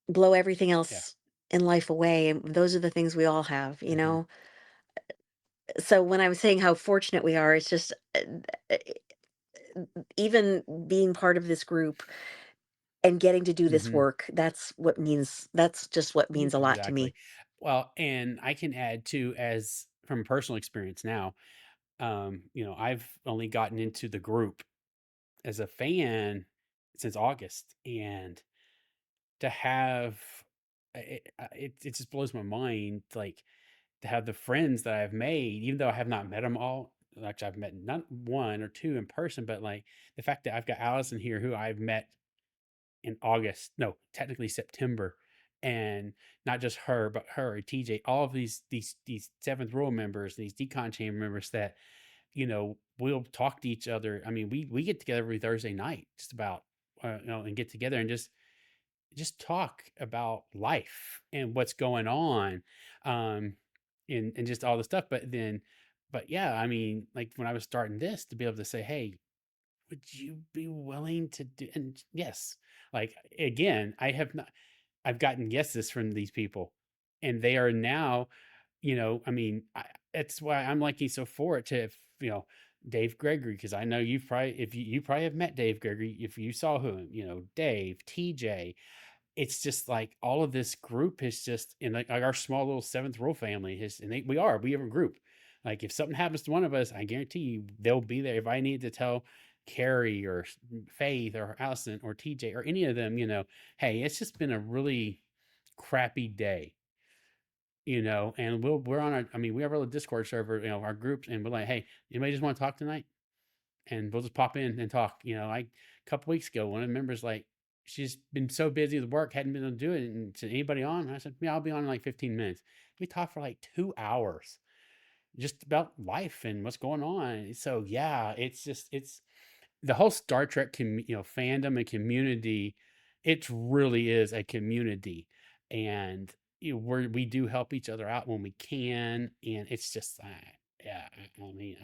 blow everything Yeah. else in life away, and those are the things we all have, you Hmm. know? So when I was saying how fortunate we are, it's just, uh, even being part of this group and getting to do this Hmm. work, that's just what means a lot to Exactly. me. Well, and I can add too, as from personal experience now, I've only gotten into the group as a fan since August, and to have it just blows my mind, like to have the friends that I've made, even though I have not met them all. Actually, I've met not one or two in person, but like the fact that I've got Allison here, who I've met in August, no, technically September, and not just her, but her, TJ, all of these seventh rule members, these decon chamber members that we'll talk to each other. I mean, we get together every Thursday night, just about and get together and just talk about life and what's going on, um, and just all the stuff. But yeah, I mean, like when I was starting this, to be able to say, "Hey, would you be willing to do?" And yes, like again, I've gotten yeses from these people, and they are now, I mean, it's why I'm liking so forward to Dave Gregory, because I know you've probably if you probably have met Dave Gregory if you saw who Dave, TJ. It's just like all of this group is just in like our small little seventh row family is, and we have a group. Like if something happens to one of us, I guarantee you they'll be there. If I need to tell Carrie or Faith or Allison or TJ or any of them, hey, it's just been a really crappy day, and we're on our, I mean, we have our Discord server, our groups, and we're like, hey, anybody just want to talk tonight? And we'll just pop in and talk. Like a couple weeks ago, one of the members, like, she's been so busy with work, hadn't been able to do it. And said, anybody on? And I said, yeah, I'll be on in like 15 minutes. We talked for like 2 hours just about life and what's going on. So yeah, it's the whole Star Trek, fandom and community. It really is a community, and we do help each other out when we can, and it's just, yeah. I mean,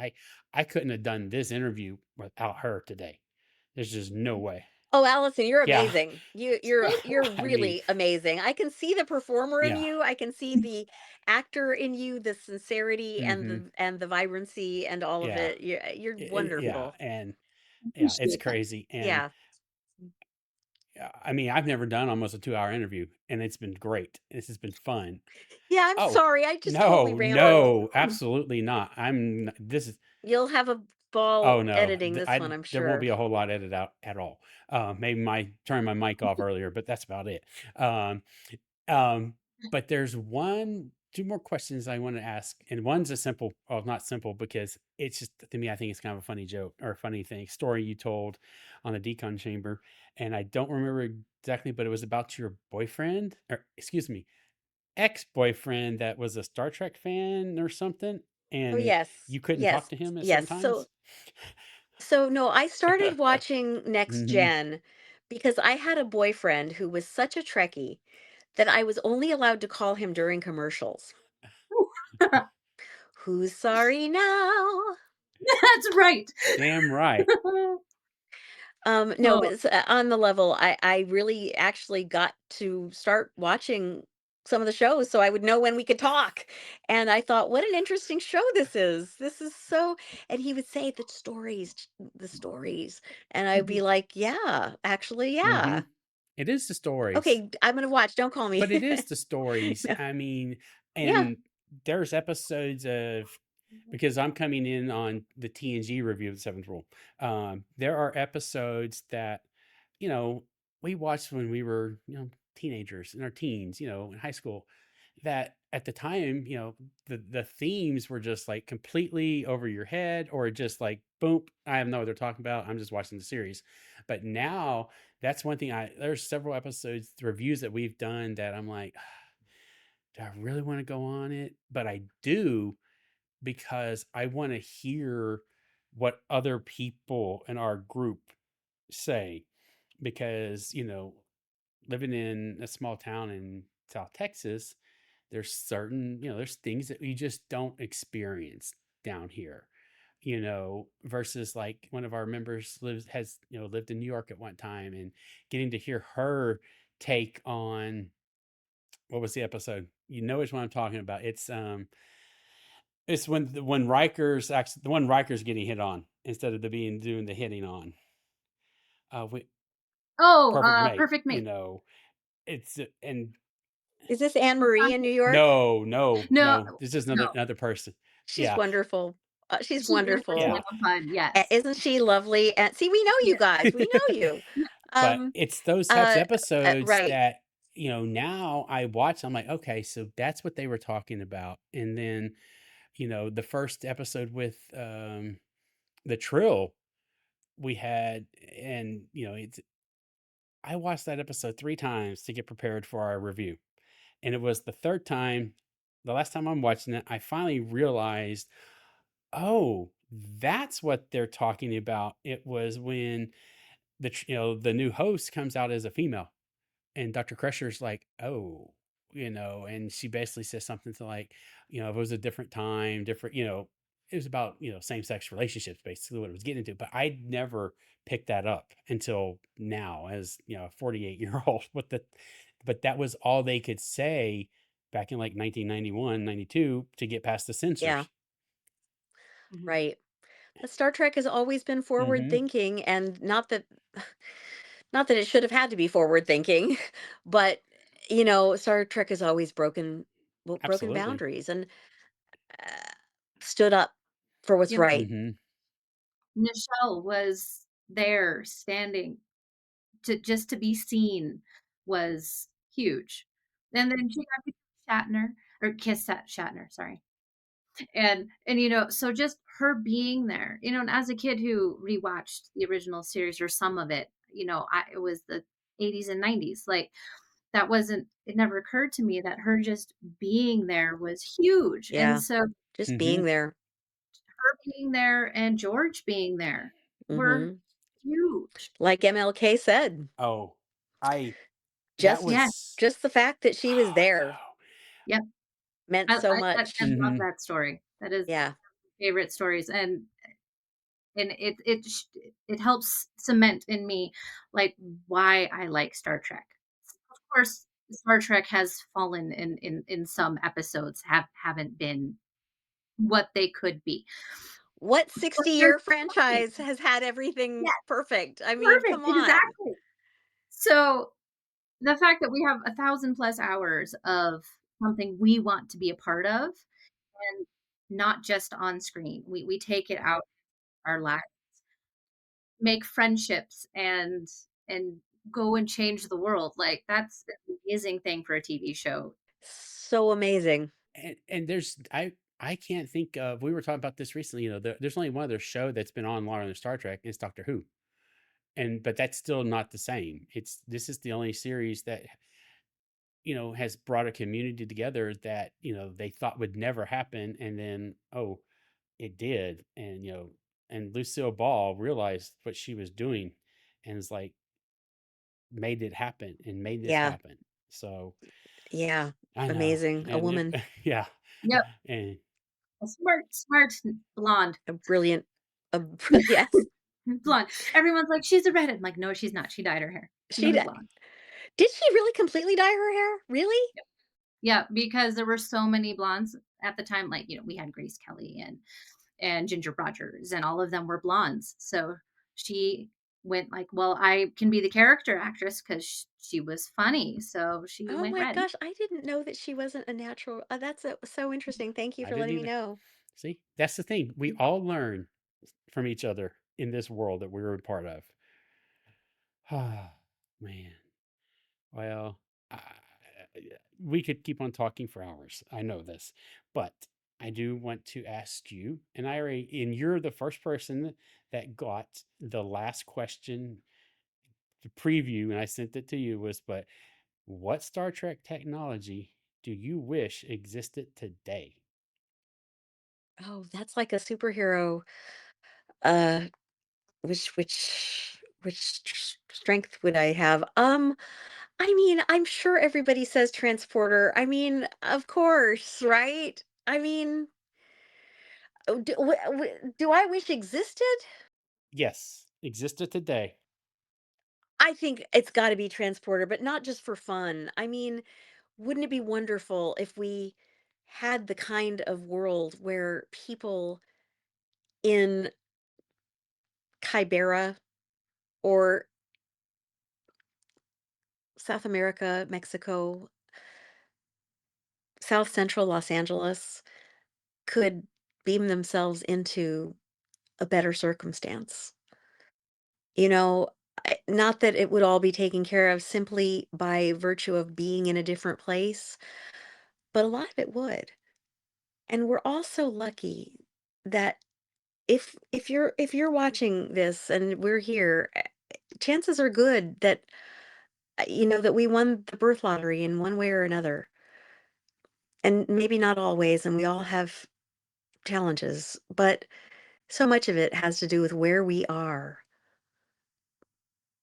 I couldn't have done this interview without her today. There's just no way. Oh, Allison, you're Yeah, amazing. You're I mean, really amazing. I can see the performer in yeah, you. I can see the actor in you, the sincerity and hmm, the vibrancy and all of yeah, it. You're yeah, wonderful. and yeah, it's Appreciate that. crazy, and Yeah. I mean, I've never done almost a 2-hour interview, and it's been great. This has been fun. Yeah, I'm Oh, sorry. I just totally no, rambled. no, absolutely not. This is You'll have a oh ball no, editing this one, I'm there won't sure. be a whole lot edited out at all. Maybe my turning my mic off earlier, but that's about it. Um, um, but there's two more questions I want to ask, and one's a simple, well, not simple because it's just to me, I think it's kind of a funny joke or a funny thing story you told on the decon chamber, and I don't remember exactly, but it was about your boyfriend, or excuse me, ex-boyfriend that was a Star Trek fan or something, Oh, and yes. you couldn't talk Yes. to him at certain Yes. So times? so no, I started watching Next Mhm. Gen because I had a boyfriend who was such a Trekkie that I was only allowed to call him during commercials. Who's sorry now? That's right. Damn right. No, but Oh, it's, on the level, I really actually got to start watching some of the shows so I would know when we could talk. And I thought, what an interesting show this is. This is so, and he would say the stories. And I'd mhm. be like, yeah, actually, yeah. Mhm. It is the stories. Okay, I'm gonna watch. Don't call me. But it is the stories. No. I mean, Yeah. and there's episodes of because I'm coming in on the TNG review of the Seventh Rule. There are episodes that, you know, we watched when we were, teenagers in our teens, in high school, that at the time, the themes were just like completely over your head or just like boom, I have no what they're talking about. I'm just watching the series. But now that's one thing there's several episodes, reviews that we've done that I'm like, do I really want to go on it? But I do because I want to hear what other people in our group say. Because, living in a small town in South Texas, there's certain, there's things that we just don't experience down here, versus like one of our members lived in New York at one time, and getting to hear her take on what was the episode? You know which one I'm talking about. It's when Riker's actually the one Riker's getting hit on instead of doing the hitting on. We, Oh, Perfect Mate, Perfect Mate. it's and Is this Anne Marie in New York? no, no, No, no. This is no. another person. She's Yeah, wonderful. She's She is a yeah. wonderful. jam fun, yes. Isn't she lovely? And see, we know you Yeah. guys. We know you. But Um, it's those types of episodes right. that, now I watch, I'm like, okay, so that's what they were talking about. And then, the first episode with the Trill we had, and I watched that episode 3 times to get prepared for our review. And it was the third time, the last time I'm watching it, I finally realized, oh, that's what they're talking about. It was when the new host comes out as a female, and Dr. Crusher's like, oh, and she basically says something to like, if it was a different time, different, it was about, same sex relationships, basically what it was getting into. But I never picked that up until now as, a 48-year-old but that was all they could say back in like 1991, 92 to get past the Yeah, censors. Mhm. right. But Star Trek has always been forward Hmm. thinking, and not that it should have had to be forward thinking, but Star Trek has always broken Absolutely. boundaries and uh, stood up for what's Yep. right. Hmm. Nichelle was there standing to just to be seen was huge. And then she got to kiss Shatner or kiss Shatner, sorry. And so just her being there, and as a kid who rewatched the original series or some of it, it was the 80s and 90s. Like that wasn't it never occurred to me that her just being there was huge. And Yeah, so just Hmm. being there. her being there and George being there were Hmm. huge. Like MLK said, Oh, I, that just Yes. was, just the fact that she was oh there no. Yep. meant so I much. love Hmm. that story. That is Yeah, favorite stories. And it helps cement in me like why I like Star Trek. Of course, Star Trek has fallen in some episodes haven't been what they could be. what But there's 60-year something. franchise has had everything Yes, perfect? I mean, come perfect, on. exactly. So the fact that we have 1,000+ hours of something we want to be a part of, and not just on screen. We take it out our lives, make friendships, and go and change the world. Like, that's an amazing thing for a TV show. So amazing. And there's I can't think of, we were talking about this recently, there's only one other show that's been on longer than Star Trek, is Doctor Who. And but that's still not the same. This is the only series that has brought a community together that, they thought would never happen, and then it did. And and Lucille Ball realized what she was doing, and is like, made it happen and made this Yeah. happen. So Yeah. I know. Amazing. A And woman, yeah. Yep, And a smart blonde, a brilliant, a yes. blonde. Everyone's like, she's a redhead. I'm like, no, she's not. She dyed her hair. She She was di blonde. Did she really completely dye her hair? Really? Yeah, because there were so many blondes at the time. Like, we had Grace Kelly and Ginger Rogers, and all of them were blondes. So she went like, well, I can be the character actress because she was funny. So she Oh went my red. gosh, I didn't know that she wasn't a natural. That's so interesting. Thank you I for didn't letting me either. know. See, that's the thing. We all learn from each other in this world that we're a part of. Ah, man. Well, I, we could keep on talking for hours. I know this, but I do want to ask you, and you're the first person that got the last question, the preview, and I sent it to you, was, but what Star Trek technology do you wish existed today? Oh, that's like a superhero. Uh, which strength would I have? I mean, I'm sure everybody says transporter. I mean, of course, right? I mean, do I wish existed? Yes, existed today. I think it's got to be transporter, but not just for fun. I mean, wouldn't it be wonderful if we had the kind of world where people in Kibera or South America, Mexico, South Central Los Angeles could beam themselves into a better circumstance? Not that it would all be taken care of simply by virtue of being in a different place, but a lot of it would. And we're also lucky that if you're watching this and we're here, chances are good that that we won the birth lottery in one way or another. And maybe not always, and we all have challenges, but so much of it has to do with where we are,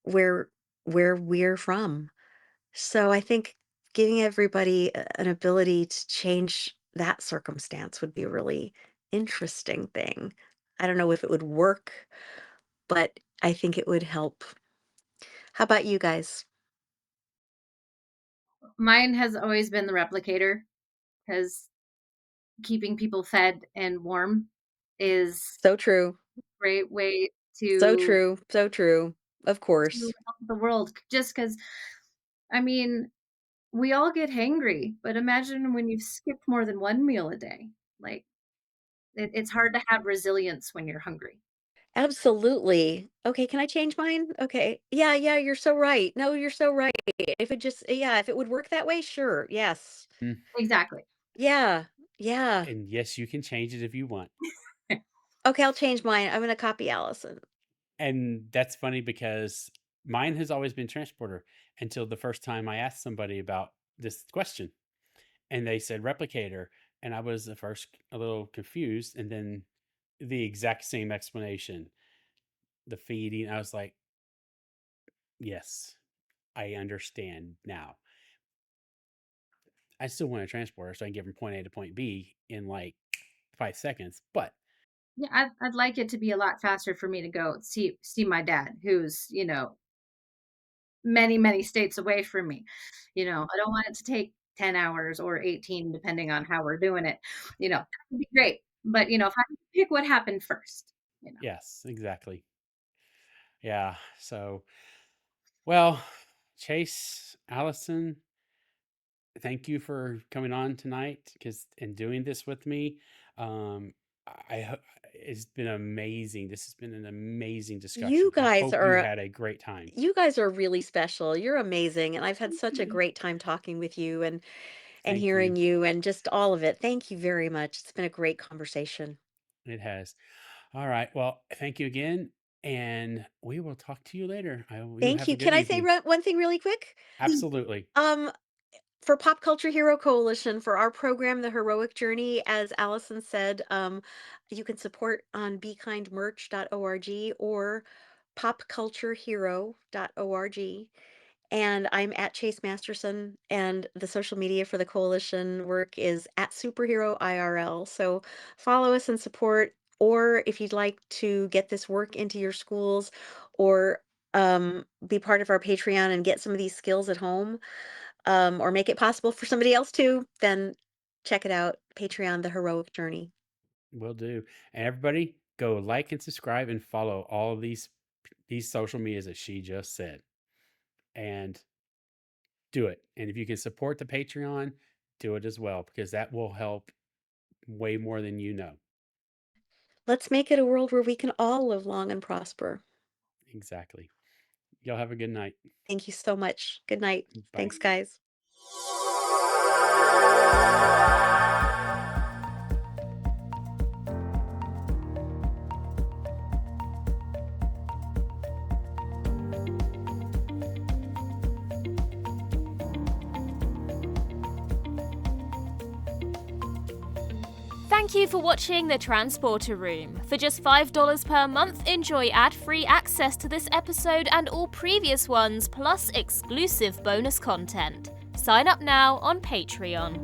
where we're from. So I think giving everybody an ability to change that circumstance would be a really interesting thing. I don't know if it would work, but I think it would help. How about you guys? Mine has always been the replicator because keeping people fed and warm is So true. a great way So to true. So true. Of to course. help the world. Just because, I mean, we all get hangry, but imagine when you've skipped more than one meal a day. Like, it's hard to have resilience when you're hungry. Absolutely. Okay, can I change mine? Okay. Yeah, yeah, you're so right. No, you're so right. If it would work that way, sure. Yes. Mm. Exactly. Yeah. Yeah. And yes, you can change it if you want. Okay, I'll change mine. I'm gonna copy Allison. And that's funny because mine has always been transporter until the first time I asked somebody about this question, and they said replicator, and I was at first a little confused, and then the exact same explanation, the feeding. I was like, yes, I understand now. I still want a transporter so I can get from point A to point B in like 5 seconds, but Yeah, I'd like it to be a lot faster for me to go see my dad, who's, many, many states away from me. I don't want it to take 10 hours or 18, depending on how we're doing it. That would be great. But, if I could pick what happened first, you know. yes, exactly. Yeah. So, well, Chase, Allison, thank you for coming on tonight and doing this with me. Um, it's been amazing. This has been an amazing You discussion. I guys hope you are had a great time. you guys are really special. You're amazing, and I've had such a great time talking with you and Thank you. hearing you and just all of it. Thank you very much. It's been a great conversation. It has. All right. Well, thank you again, and we will talk to you later. You Thank have a you. good Can I say evening. one thing really quick? Absolutely. Um, for Pop Culture Hero Coalition, for our program, The Heroic Journey, as Allison said, you can support on bekindmerch.org or popculturehero.org. And I'm at Chase Masterson, and the social media for the coalition work is at Superhero IRL. So follow us and support, or if you'd like to get this work into your schools or be part of our Patreon and get some of these skills at home, or make it possible for somebody else too, then check it out. Patreon, The Heroic Journey. Will do. And everybody, go like and subscribe and follow all of these social medias that she just said, and do it. And if you can support the Patreon, do it as well, because that will help way more than you know. Let's make it a world where we can all live long and prosper. Exactly. Y'all have a good night. Thank you so much. Good night. Bye. Thanks, guys. Thank you for watching The Transporter Room. For just $5 per month, enjoy ad-free access to this episode and all previous ones, plus exclusive bonus content. Sign up now on Patreon.